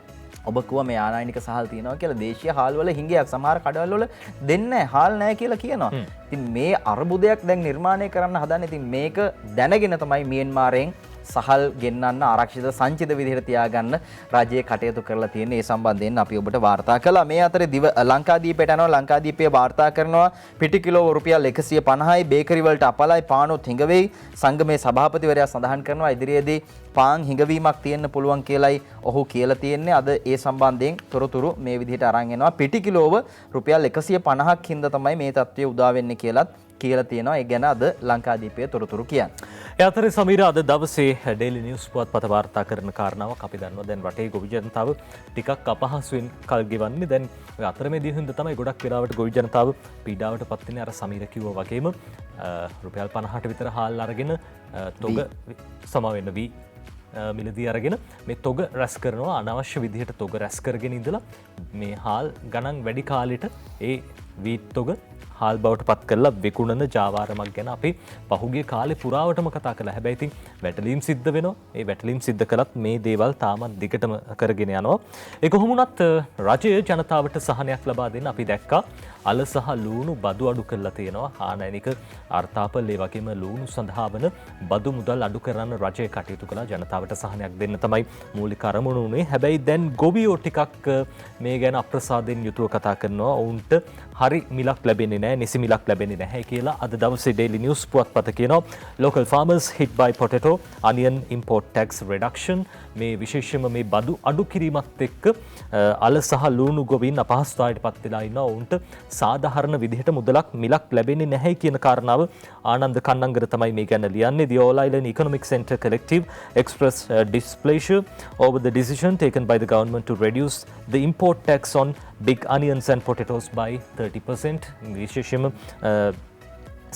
ඔබ කිව්වා මේ ආනයනික සහල් තියෙනවා කියලා. දේශීය හාල් වල හිඟයක් සමහර කඩවල වල දෙන්නේ හාල් නැහැ කියලා කියනවා. ඉතින් මේ අර්බුදයක් දැන් නිර්මාණය කරන්න හදන්නේ. ඉතින් මේක දැනගෙන තමයි මියන්මාරයෙන් සහල් ගෙන්නන්න ආරක්ෂිත සංචිත විදිහට තියාගන්න රජයේ කටයුතු කරලා තියෙන්නේ. ඒ සම්බන්ධයෙන් අපි ඔබට වාර්තා කළා. මේ අතරේ ලංකාදීපයට යනවා. ලංකාදීපයේ වාර්තා කරනවා පිටි කිලෝ රුපියල් 150යි. බේකරි වලට අපලයි පානොත් හිඟ වෙයි. සංගමේ සභාපතිවරයා සඳහන් කරනවා ඉදිරියේදී පාන් හිඟවීමක් තියෙන්න පුළුවන් කියලයි ඔහු කියලා තියෙන්නේ. අද ඒ සම්බන්ධයෙන් තොරතුරු මේ විදිහට අරන් එනවා. පිටි කිලෝව රුපියල් 150ක් හින්දා තමයි මේ තත්ත්වය උදා වෙන්නේ කියලත් කියලා තියෙනවා. ඒ ගැන අද ලංකාදීපයේ තොරතුරු කියන්නේ. ඒ අතරේ සමීර අද දවසේ ඩේලි නිවුස් පුවත්පත වාර්තා කරන කාරණාවක් අපි දන්නවා. දැන් රටේ ගොවි ජනතාව ටිකක් අපහසුවෙන් කල් ගෙවන්නේ. දැන් ඔය අතරමැදි හින්දා තමයි ගොඩක් වෙලාවට ගොවි ජනතාව පීඩාවට පත් වෙන්නේ. අර සමීර කිව්වා වගේම රුපියල් 50ට විතර හාල් අරගෙන තොග සමවෙන්න වී මිලදී අරගෙන මේ තොග රැස් කරනවා. අනවශ්‍ය විදිහට තොග රැස් කරගෙන ඉඳලා මේ හාල් ගණන් වැඩි කාලෙට ඒ වීත් තොග හාල් බවට පත් කරලා විකුණන ජාවාරමක් ගැන අපි පහුගිය කාලේ පුරාවටම කතා කළා. හැබැයි ඉතින් වැටලීම් සිද්ධ වෙනවා. ඒ වැටලීම් සිද්ධ කළත් මේ දේවල් තාමත් දිගටම කරගෙන යනවා. ඒ කොහොම වුණත් රජය ජනතාවට සහනයක් ලබා දෙන්න අපි දැක්කා. අල සහ ලූණු බදු අඩු කරලා තියෙනවා. ආනයනික අර්ථාපල් ඒ වගේම ලූණු සඳහා වන බදු මුදල් අඩු කරන්න රජය කටයුතු කළා. ජනතාවට සහනයක් දෙන්න තමයි මූලික අරමුණ උනේ. හැබැයි දැන් ගොවියෝ ටිකක් මේ ගැන අප්‍රසාදයෙන් යුතුව කතා කරනවා. ඔවුන්ට හරි මිලක් ලැබෙන්නේ නැහැ, නිසි මිලක් ලැබෙන්නේ නැහැ කියලා අද දවසේ Daily News පුවත්පත කියනවා. Local farmers hit by potato onion import tax reduction. මේ විශේෂයෙන්ම මේ බදු අඩු කිරීමත් එක්ක අල සහ ලූණු ගොවීන් අපහසුතාවයට පත් වෙලා ඉන්නවා. ඔවුන්ට සාධාරණ විදිහට මුදලක් මිලක් ලැබෙන්නේ නැහැ කියන කාරණාව ආනන්ද කන්නංගර තමයි මේ ගැන ලියන්නේ. The All Island Economic Centre Collective expressed displeasure over the decision taken by the government to reduce the import tax on big onions and potatoes by 30%. විශේෂයෙන්ම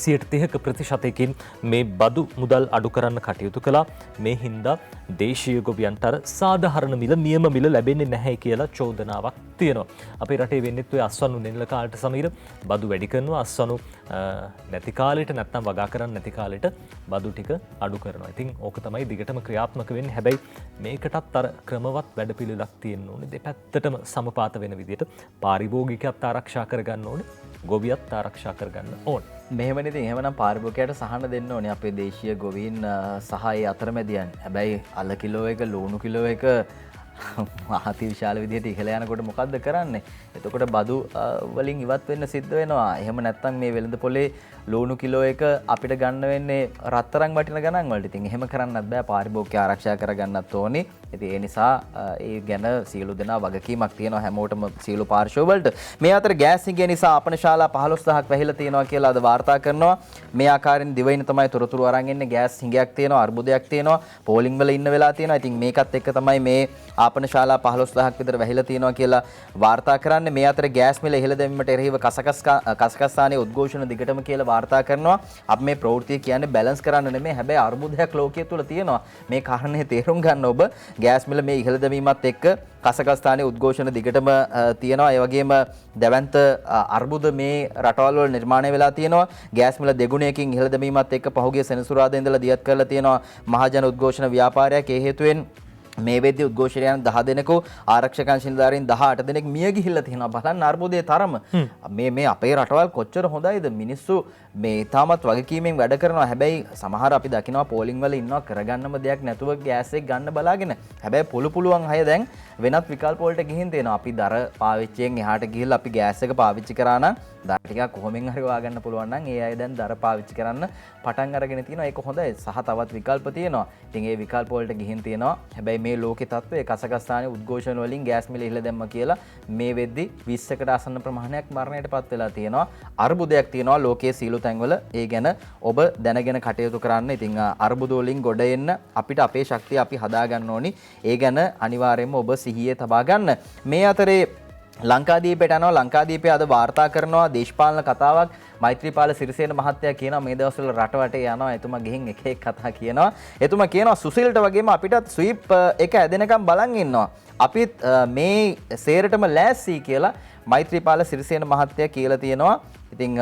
30% ප්‍රතිශතයකින් මේ බදු මුදල් අඩු කරන්න කටයුතු කළා. මේ හින්දා දේශීය ගොවියන්ට අර සාධාරණ මිල නියම මිල ලැබෙන්නේ නැහැ කියලා චෝදනාවක් තියෙනවා. අපේ රටේ වෙන්නේත් ඔය අස්වනු නෙල්ල කාලට සමීර බදු වැඩි කරනවා. අස්වනු නැති කාලෙට නැත්නම් වගා කරන්න නැති කාලෙට බදු ටික අඩු කරනවා. ඉතින් ඕක තමයි දිගටම ක්‍රියාත්මක වෙන්නේ. හැබැයි මේකටත් අර ක්‍රමවත් වැඩපිළිවෙලක් තියෙන්න ඕනේ. දෙපැත්තටම සමපාත වෙන විදිහට පාරිභෝගිකයත් ආරක්ෂා කරගන්න ඕනේ. ගොවියත් ආරක්ෂා කරගන්න ඕනේ. මෙහෙමනේ. ඉතින් එහෙමනම් පාරිභෝගිකයට සහන දෙන්න ඕනේ අපේ දේශීය ගොවීන් සහ ඒ අතරමැදියන්. හැබැයි අල කිලෝ එක ලූණු කිලෝ එක අති විශාල විදිහට ඉහළ යනකොට මොකද්ද කරන්නේ? එතකොට බදු වලින් ඉවත් වෙන්න සිද්ධ වෙනවා. එහෙම නැත්නම් මේ වෙළඳ පොලේ ලූණු කිලෝ එක අපිට ගන්න වෙන්නේ රත්තරන් වටින ගණන් වලට. ඉතින් එහෙම කරන්නත් බෑ. පාරිභෝගිකය ආරක්ෂා කරගන්නත් ඕනේ. ඉතින් ඒ නිසා ඒ ගැන සියලු දෙනා වගකීමක් තියෙනවා හැමෝටම සියලු පාර්ශ්ව වලට. මේ අතර ගෑස් හිඟය නිසා ආපන ශාලා 15000ක් වැහිලා තියෙනවා කියලා අද වාර්තා කරනවා. මේ ආකාරයෙන් දිවයින තමයි තොරතුරු අරන් එන්නේ. ගෑස් හිඟයක් තියෙනවා, අර්බුදයක් තියෙනවා, පෝලිං වල ඉන්න වෙලා තියෙනවා. ඉතින් මේකත් එක්ක තමයි මේ ආපන ශාලා 15000ක් විතර වැහිලා තියෙනවා කියලා වාර්තා කරන්නේ. මේ අතර ගෑස් මිල ඉහළ දැමීමට එරෙහිව කසකස්ථානයේ උද්ඝෝෂණ දිගටම කියලා වාර්තා කරනවා. අපි මේ ප්‍රවෘත්තිය කියන්නේ බැලන්ස් කරන්න නෙමෙයි. හැබැයි අර්බුදයක් ලෝකයේ තුල තියෙනවා. මේ කාරණේ තේරුම් ගන්න ඔබ. ගෑස් මිල මේ ඉහළ දැමීමත් එක්ක කසකස්ථානයේ උද්ඝෝෂණ දිගටම තියෙනවා. ඒ වගේම දැවැන්ත අර්බුද මේ රටවල් වල නිර්මාණය වෙලා තියෙනවා. ගෑස් මිල දෙගුණයකින් ඉහළ දැමීමත් එක්ක පහුගිය සෙනසුරාදා ඉඳලා දියත් කරලා තියෙනවා මහජන උද්ඝෝෂණ ව්‍යාපාරයක්. ඒ හේතුවෙන් මේ වෙද්දී උද්ඝෝෂණයන් 10 දෙනෙකු ආරක්ෂක අංශනිලධාරීන් 18 දෙනෙක් මිය ගිහිල්ලා තියෙනවා. බලන්න අර්බුදයේ තරම. මේ අපේ රටවල් කොච්චර හොඳයිද? මිනිස්සු මේ තාමත් වගකීමෙන් වැඩ කරනවා. හැබැයි සමහර අපි දකිනවා පෝලිං වල ඉන්නවා කරගන්නම දෙයක් නැතුව ගෑස් එක ගන්න බලාගෙන. හැබැයි පුළුවන් අය දැන් වෙනත් විකල්ප වලට ගිහින් තියෙනවා. අපි දර පාවිච්චියෙන් එහාට ගිහිල්ලා අපි ගෑස් එක පාවිච්චි කරා නම් දර ටිකක් කොහොමෙන් හරි වාගන්න පුළුවන් නම් ඒ අය දැන් දර පාවිච්චි කරන්න පටන් අරගෙන තියෙනවා. ඒක හොඳයි. සහ තවත් විකල්ප තියෙනවා. ඉතින් ඒ විකල්ප වලට ගිහින් තියෙනවා. හැබැයි මේ ලෝකේ තත්ත්වය කසකස්ථානයේ උද්ඝෝෂණ වලින් ගෑස් මිල ඉහළ දැම්ම කියලා මේ වෙද්දී 20කට ආසන්න ප්‍රමාණයක් මරණයට පත් වෙලා තියෙනවා. අර්බුදයක් තියෙනවා ලෝකයේ සීළු තැන්වල. ඒ ගැන ඔබ දැනගෙන කටයුතු කරන්න. ඉතින් අර්බුද වලින් ගොඩ එන්න අපිට අපේ ශක්තිය අපි හදා ගන්න ඕනි. ඒ ගැන අනිවාර්යයෙන්ම ඔබ සිහියේ තබා ගන්න. මේ අතරේ ලංකාදීපයට යනවා. ලංකාදීපය අද වාර්තා කරනවා දේශපාලන කතාවක්. මෛත්‍රීපාල සිරිසේන මහත්තයා කියනවා මේ දවස්වල රටවටේ යනවා. එතුමා ගිහින් එක කතා කියනවා. එතුමා කියනවා සුසිල්ට වගේම අපිටත් ස්වීප් එක ඇදෙනකම් බලන් ඉන්නවා. අපිත් මේ සේරටම ලෑස්ති කියලා මෛත්‍රීපාල සිරිසේන මහත්තයා කියලා තියෙනවා. ඉතින්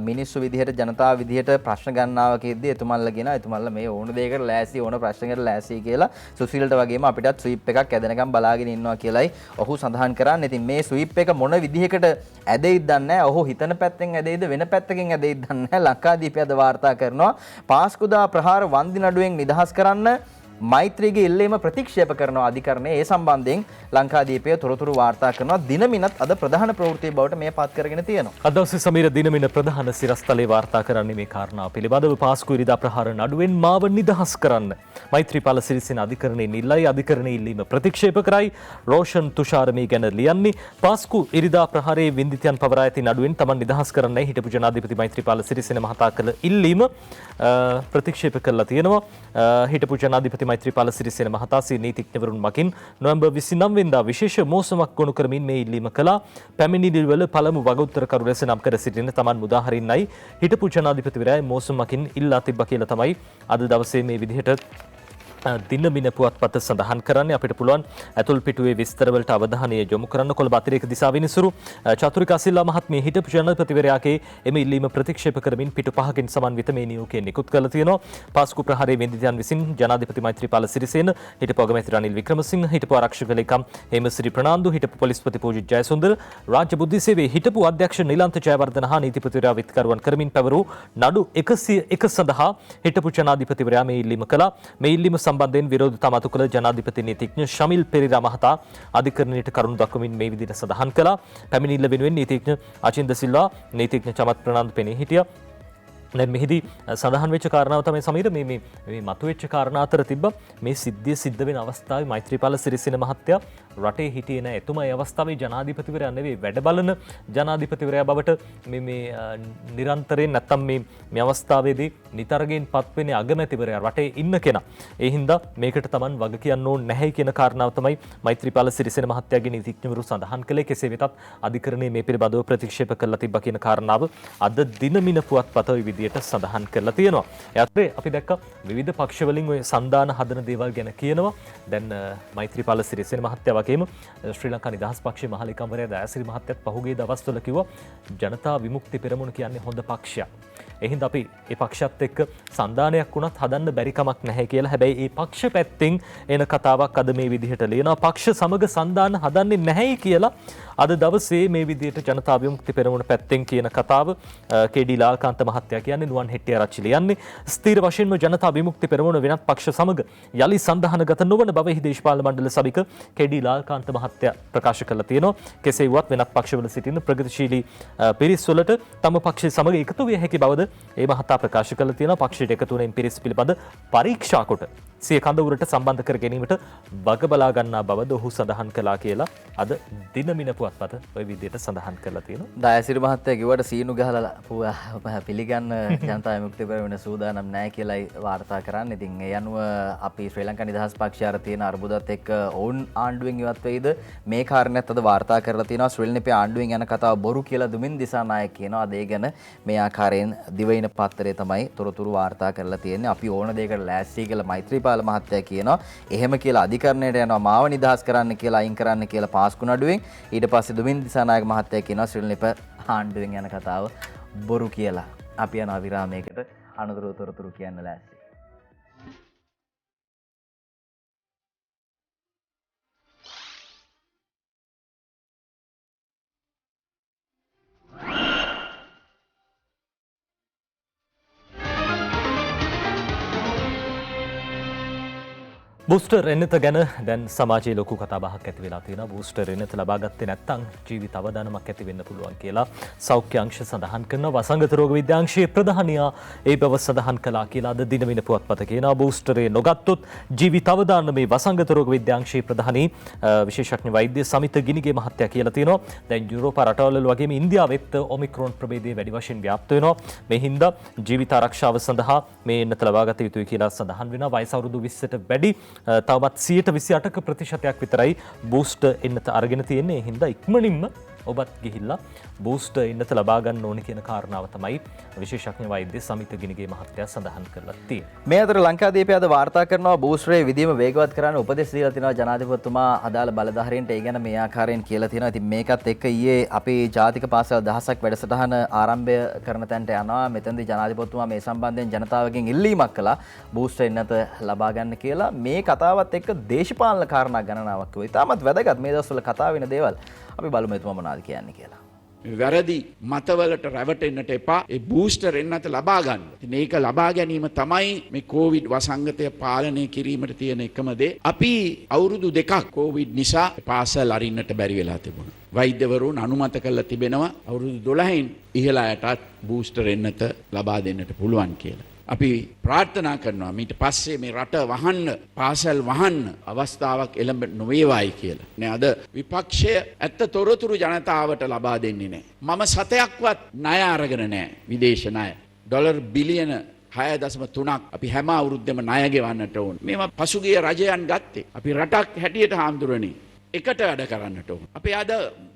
මිනිස්සු විදිහට ජනතාව විදිහට ප්‍රශ්න ගන්නවකෙද්දී එතුමන්ලා කියනවා එතුමන්ලා මේ ඕන දෙයකට ලෑස්ති ඕන ප්‍රශ්නකට ලෑස්ති කියලා සුසිල්ට වගේම අපිටත් ස්වීප් එකක් ඇදෙනකම් බලාගෙන ඉන්නවා කියලායි ඔහු සඳහන් කරන්නේ. ඉතින් මේ ස්වීප් එක මොන විදිහකට ඇදෙයිද දන්නේ නැහැ. ඔහු හිතන පැත්තෙන් ඇදෙයිද වෙන පැත්තකින් ඇදෙයිද දන්නේ නැහැ. ලංකාදීපය අද වාර්තා කරනවා පාස්කුදා ප්‍රහාර වන්දි නඩුවෙන් නිදහස් කරන්න මෛත්‍රීගේ ඉල්ලීම ප්‍රතික්ෂේප කරනවා අධිකරණය. ඒ සම්බන්ධයෙන් ලංකාදීපය තොරතුරු වාර්තා කරනවා. දිනමිනත් අද ප්‍රධාන ප්‍රවෘත්ති බවට මේ පත් කරගෙන තියෙනවා. අද දවසේ සමීර දිනමින ප්‍රධාන සිරස්තලේ වාර්තා කරන්නේ මේ කාරණාව පිළිබඳව. පාස්කු ඉරිදා ප්‍රහාර නඩුවෙන් මාව නිදහස් කරන්න මෛත්‍රීපාල සිරිසේන අධිකරණයෙන් ඉල්ලයි. අධිකරණයේ ඉල්ලීම ප්‍රතික්ෂේප කරයි. රෝෂන් තුෂාර මේ ගැන ලියන්නේ පාස්කු ඉරිදා ප්‍රහාරයේ වින්දිතයන් පවරා ඇති නඩුවෙන් තමන් නිදහස් කරන්නයි හිටපු ජනාධිපති මෛත්‍රීපාල සිරිසේන මහතා කළ ඉල්ලීම ප්‍රතික්ෂේප කළා තියෙනවා. හිටපු ජනාධිපති මෛත්‍රීපාල සිරිසේන මහතා සිය නීතිඥවරුන් මගින් නොවැම්බර් 29 වෙනිදා විශේෂ මෝසමක් ගොනු කරමින් මේ ඉල්ලීම කළා. පැමිණිලිවල පළමු වගඋත්තරකරු ලෙස නම් කර සිටින තමන් මුදාහරින්නයි හිටපු ජනාධිපතිවරයා මෝසමකින් ඉල්ලා තිබ්බා කියලා තමයි අද දවසේ මේ විදිහට දිනමින පුවත්පත සඳහන් කරන්නේ අපිට පුළුවන් ඇතුල් පිටුවේ විස්තරවලට අවධානය යොමු කරන්න. කොළඹ අතිරේක දිසාවේ නිසුරු චතුරිකා සිල්වා මහත්මිය හිටපු ජනාධිපතිවරයාගේ එම ඉල්ලීම ප්‍රතික්ෂේප කරමින් පිටු 5කින් සමන්විත මේ නියෝගය නිකුත් කරලා තියෙනවා. පාස්කු ප්‍රහාරයේ වෙන්දිතයන් විසින් ජනාධිපති මෛත්‍රීපාල සිරිසේන, හිටපු අගමැති රනිල් වික්‍රමසිංහ, හිටපු ආරක්ෂක ලේකම් හේමසිරි ප්‍රනාන්දු, හිටපු පොලිස්පති පූජිත් ජයසුන්දර, රාජ්‍ය බුද්ධි සේවයේ හිටපු අධ්‍යක්ෂ නිලන්ත ජයවර්ධන හා නීතිපතිවරයා විත්කරුවන් කරමින් පැවරූ නඩු 101 සඳහා හිටපු ජනාධිපතිවරයා මේ ඉල්ලීම කළා. මේ ඉල්ලීම සම්බන්ධයෙන් විරෝධතා මතු කළ ජනාධිපති නීතිඥ ශමිල් පෙරේරා මහතා අධිකරණයට කරුණු දක්වමින් මේ විදිහට සඳහන් කළා. පැමිණිල්ල වෙනුවෙන් නීතිඥ අචින්ද සිල්වා, නීතිඥ චමත් ප්‍රනාන්දු පෙනී හිටියා. දැන් මෙහිදී සඳහන් වෙච්ච කාරණාව තමයි සමීර මේ මතුවෙච්ච කාරණා අතර තිබ්බ මේ සිද්ධිය සිද්ධ වෙන අවස්ථාවේ මෛත්‍රීපාල සිරිසේන මහත්තයා රටේ හිටියේ නැහැ. එතුමා ඒ අවස්ථාවේ ජනාධිපතිවරයා නෙවෙයි, වැඩ බලන ජනාධිපතිවරයා බවට මේ නිරන්තරයෙන් නැත්තම් මේ අවස්ථාවේදී නිතරගෙන් පත්වෙන්නේ අගමැතිවරයා, රටේ ඉන්න කෙනා. ඒ හින්දා මේකට Taman වග කියන්න ඕනේ නැහැ කියන කාරණාව තමයි මෛත්‍රීපාල සිරිසේන මහත්තයාගේ නීතිඥවරු සඳහන් කළේ. කෙසේ වෙතත් අධිකරණයේ මේ පිළිබඳව ප්‍රතික්ෂේප කළා තිබ්බා කියන කාරණාව අද දිනමින පුවත්පත සඳහන් කරලා තියෙනවා. යත්‍රේ අපි දැක්ක විවිධ පක්ෂ වලින් ඔය සන්දාන හදන දේවල් ගැන කියනවා. දැන් මෛත්‍රීපාල සිරිසේන මහත්තයා වගේම ශ්‍රී ලංකා නිදහස් පක්ෂයේ මහලේකම්වරයා දයාසිරි මහත්තයත් පහුගිය දවස්වල කිව්වා ජනතා විමුක්ති පෙරමුණ කියන්නේ හොඳ පක්ෂයක්. එහින්ද අපි ඒ පක්ෂත් එක්ක සන්දානයක් වුණත් හදන්න බැරි කමක් නැහැ කියලා. හැබැයි ඒ පක්ෂ පැත්තෙන් එන කතාවක් අද මේ විදිහට ලියනවා. පක්ෂ සමග සන්දාන හදන්නේ නැහැයි කියලා අද දවසේ මේ විදිහට ජනතා විමුක්ති පෙරමුණ පැත්තෙන් කියන කතාව කේ.ඩී. ලාල්කාන්ත මහත්තයා කියන්නේ නුවන් හෙට්ටිආරච්චි ලියන්නේ. ස්ථීර වශයෙන්ම ජනතා විමුක්ති පෙරමුණ වෙනත් පක්ෂ සමග යලි සන්දානගත නොවන බව එහි දේශපාලන මණ්ඩල සභික කේ.ඩී. ලාල්කාන්ත මහත්තයා ප්‍රකාශ කරලා තියෙනවා. කෙසේ වුවත් වෙනත් පක්ෂවල සිටින ප්‍රගතිශීලී පිරිස් වලට තම පක්ෂය සමග එකතු විය හැකි බවද ඒ මහතා ප්‍රකාශ කළ තියෙනවා. පක්ෂයට එකතු වෙන පිරිස් පිළිබඳ පරීක්ෂා කොට සිය කඳවුරට සම්බන්ධ කර ගැනීමට වග බලා ගන්නා බවද ඔහු සඳහන් කළා කියලා අද දිනමින පුවත්පත ඔය විදිහට සඳහන් කරලා තියෙනවා. දයාසිරි මහත්තයා කිව්වට සීනු ගහලා පිළිගන්න ජනතා විමුක්ති පෙරමුණ සූදානම් නැහැ කියලායි වාර්තා කරන්නේ. ඉතින් ඒ අනුව අපි ශ්‍රී ලංකා නිදහස් පක්ෂය අර තියෙන අර්බුදත් එක්ක ඔවුන් ආණ්ඩුවෙන් ඉවත් වෙයිද මේ කාරණේත් අද වාර්තා කරලා තියෙනවා. ශ්‍රී ලංකාවේ ආණ්ඩුවෙන් යන කතාව බොරු කියලා දුමින් දිසානායක කියනවා. අද ඒ ගැන මේ ආකාරයෙන් දිවයින පත්තරේ තමයි තොරතුරු වාර්තා කරලා තියෙන්නේ. අපි ඕන දෙයකට ලෑස්ති කියලා මෛත්‍රීපාල මහත්තයා කියනවා. එහෙම කියලා අධිකරණයට යනවා මාව නිදහස් කරන්න කියලා අයින් කරන්න කියලා පාස්කු නඩුවෙන්. ඊට පස්සේ දුමින් දිසානායක මහත්තයා කියනවා ශ්‍රී ලංකා ආණ්ඩුවෙන් යන කතාව බොරු කියලා. අපි යනවා විරාමයකට. අනුතර තොරතුරු කියන්න ලෑස්ති. බූස්ටර් එන්නත ගැන දැන් සමාජයේ ලොකු කතාබහක් ඇති වෙලා තියෙනවා. බූස්ටර් එන්නත ලබා ගත්තේ නැත්නම් ජීවිත අවදානමක් ඇති වෙන්න පුළුවන් කියලා සෞඛ්‍ය අංශ සඳහන් කරනවා. වසංගත රෝග විද්‍යාංශයේ ප්‍රධානියා ඒ බව සඳහන් කළා කියලා අද දිනමින පුවත්පත කියනවා. බූස්ටරේ නොගත්තොත් ජීවිත අවදාන මේ වසංගත රෝග විද්‍යාංශයේ ප්‍රධානී විශේෂඥ වෛද්‍ය සමිත ගිනිගේ මහත්තයා කියලා තියෙනවා. දැන් යුරෝපා රටවල වගේම ඉන්දියාවෙත් ඔමික්‍රෝන් ප්‍රභේදය වැඩි වශයෙන් ව්‍යාප්ත වෙනවා. මේ හින්දා ජීවිත ආරක්ෂාව සඳහා මේ එන්නත ලබා ගත යුතුයි කියලා සඳහන් වෙනවා. වයස අවුරුදු 20ට වැඩි තවමත් 128ක ප්‍රතිශතයක් විතරයි බූස්ට් එන්නත අරගෙන තියෙන්නේ. ඒ හින්දා ඉක්මනින්ම ඔබත් ගිහිල්ලා බූස්ට් එන්නත ලබා ගන්න ඕනේ කියන කාරණාව තමයි විශේෂඥ වෛද්‍ය සමිත ගිනිගේ මහත්තයා සඳහන් කරලා තියෙන්නේ. මේ අතර ලංකාදීපය අද වාර්තා කරනවා බූස්ටරේ විදීම වේගවත් කරන්න උපදෙස් දීලා තිනවා ජනාධිපතිතුමා අදාළ බලධාරීන්ට. ඒ ගැන මේ ආකාරයෙන් කියලා තියෙනවා. ඉතින් මේකත් එක්ක ඊයේ අපේ ජාතික පාසල් දහසක් වැඩසටහන ආරම්භය කරන තැනට යනවා. මෙතනදී ජනාධිපතිතුමා මේ සම්බන්ධයෙන් ජනතාවගෙන් ඉල්ලීමක් කළා බූස්ටර් එන්නත ලබා ගන්න කියලා. මේ කතාවත් එක්ක දේශපාලන කාරණා ගණනාවක් කිව්වා. ඉතාමත් වැදගත් මේ දවස්වල කතා වෙන දේවල්. අපි බලමු එතුමා මොනවද කියන්නේ කියලා. වැරදි මතවලට රැවටෙන්නට එපා. ඒ බූස්ටර් එන්නත ලබා ගන්න. ඉතින් ඒක ලබා ගැනීම තමයි මේ කොවිඩ් වසංගතය පාලනය කිරීමට තියෙන එකම දේ. අපි අවුරුදු 2ක් කොවිඩ් නිසා පාසල් අරින්නට බැරි වෙලා තිබුණා. වෛද්‍යවරුන් අනුමත කරලා තිබෙනවා අවුරුදු 12න් ඉහළ අයටත් බූස්ටර් එන්නත ලබා දෙන්නට පුළුවන් කියලා. අපි ප්‍රාර්ථනා කරනවා මීට පස්සේ මේ රට වහන්න පාසල් වහන්න අවස්ථාවක් එළඹ නොවේවායි කියලා. නේ අද විපක්ෂය ඇත්ත තොරතුරු ජනතාවට ලබා දෙන්නේ නැහැ. මම සතයක්වත් ණය අරගෙන නැහැ විදේශ ණය. ඩොලර් බිලියන 6.3ක් අපි හැම අවුරුද්දෙම ණය ගෙවන්නට ඕන. මේවා පසුගිය රජයන් ගත්තේ. අපි රටක් හැටියට හාමුදුරනේ එකට වැඩ කරන්නට ඕන. අපි අද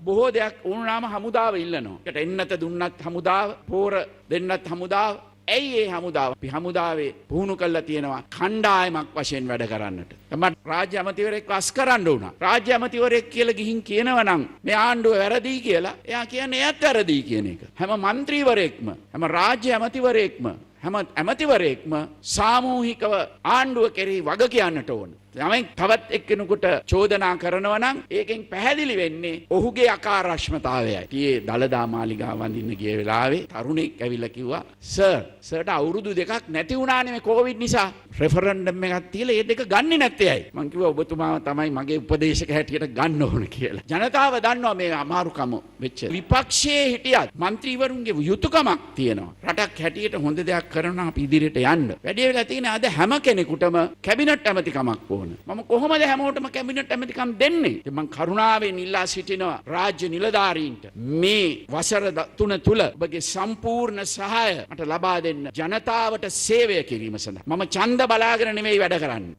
බොහෝ දෙයක් වුණාම හමුදාව ඉල්ලනවා. එකට එන්නත දුන්නත් හමුදාව, පෝර දෙන්නත් හමුදාව, ඇයි ඒ හමුදාව අපි හමුදාවේ පුහුණු කරලා තියෙනවා කණ්ඩායමක් වශයෙන් වැඩ කරන්නට. මට රාජ්‍ය අමාත්‍යවරයෙක් අස් කරන්න වුණා. රාජ්‍ය අමාත්‍යවරයෙක් කියලා ගිහින් කියනවා නම් මේ ආණ්ඩුව වැරදි කියලා එයා කියන්නේ එයත් වැරදි කියන එක. හැම മന്ത്രിවරයෙක්ම හැම රාජ්‍ය අමාත්‍යවරයෙක්ම හැම ඇමතිවරයෙක්ම සාමූහිකව ආණ්ඩුව කෙරෙහි වග කියන්නට ඕන. යමෙක් තවත් එක්කෙනෙකුට චෝදනා කරනවා නම් ඒකෙන් පැහැදිලි වෙන්නේ ඔහුගේ අකාර්යක්ෂමතාවයයි. ඊයේ දලදා මාලිගාව වඳින්න ගිය වෙලාවේ තරුණෙක් ඇවිල්ලා කිව්වා සර්ට අවුරුදු 2ක් නැති වුණානේ මේ කොවිඩ් නිසා. රෙෆරන්ඩම් එකක් තියලා ඒ දෙක ගන්නේ නැත්තේ ඇයි? මං කිව්වා ඔබතුමාව තමයි මගේ උපදේශක හැටියට ගන්න ඕන කියලා. ජනතාව දන්නවා මේ අමාරුකම වෙච්ච. විපක්ෂයේ හිටියත් മന്ത്രിවරුන්ගේ යුතුයකමක් තියෙනවා. රටක් හැටියට හොඳ දෙයක් කරනවා අපි ඉදිරියට යන්න. වැඩි වෙලා තියෙන අද හැම කෙනෙකුටම කැබිනට් ඇමතිකමක් ඕන. මම කොහොමද හැමෝටම කැබිනට් ඇමතිකම් දෙන්නේ? මම කරුණාවෙන් ඉල්ලා සිටිනවා රාජ්‍ය නිලධාරීන්ට මේ වසර 3 තුල ඔබගේ සම්පූර්ණ සහාය මට ලබා දෙන්න ජනතාවට සේවය කිරීම සඳහා. මම ඡන්ද බලාගෙන නෙමෙයි වැඩ කරන්නේ.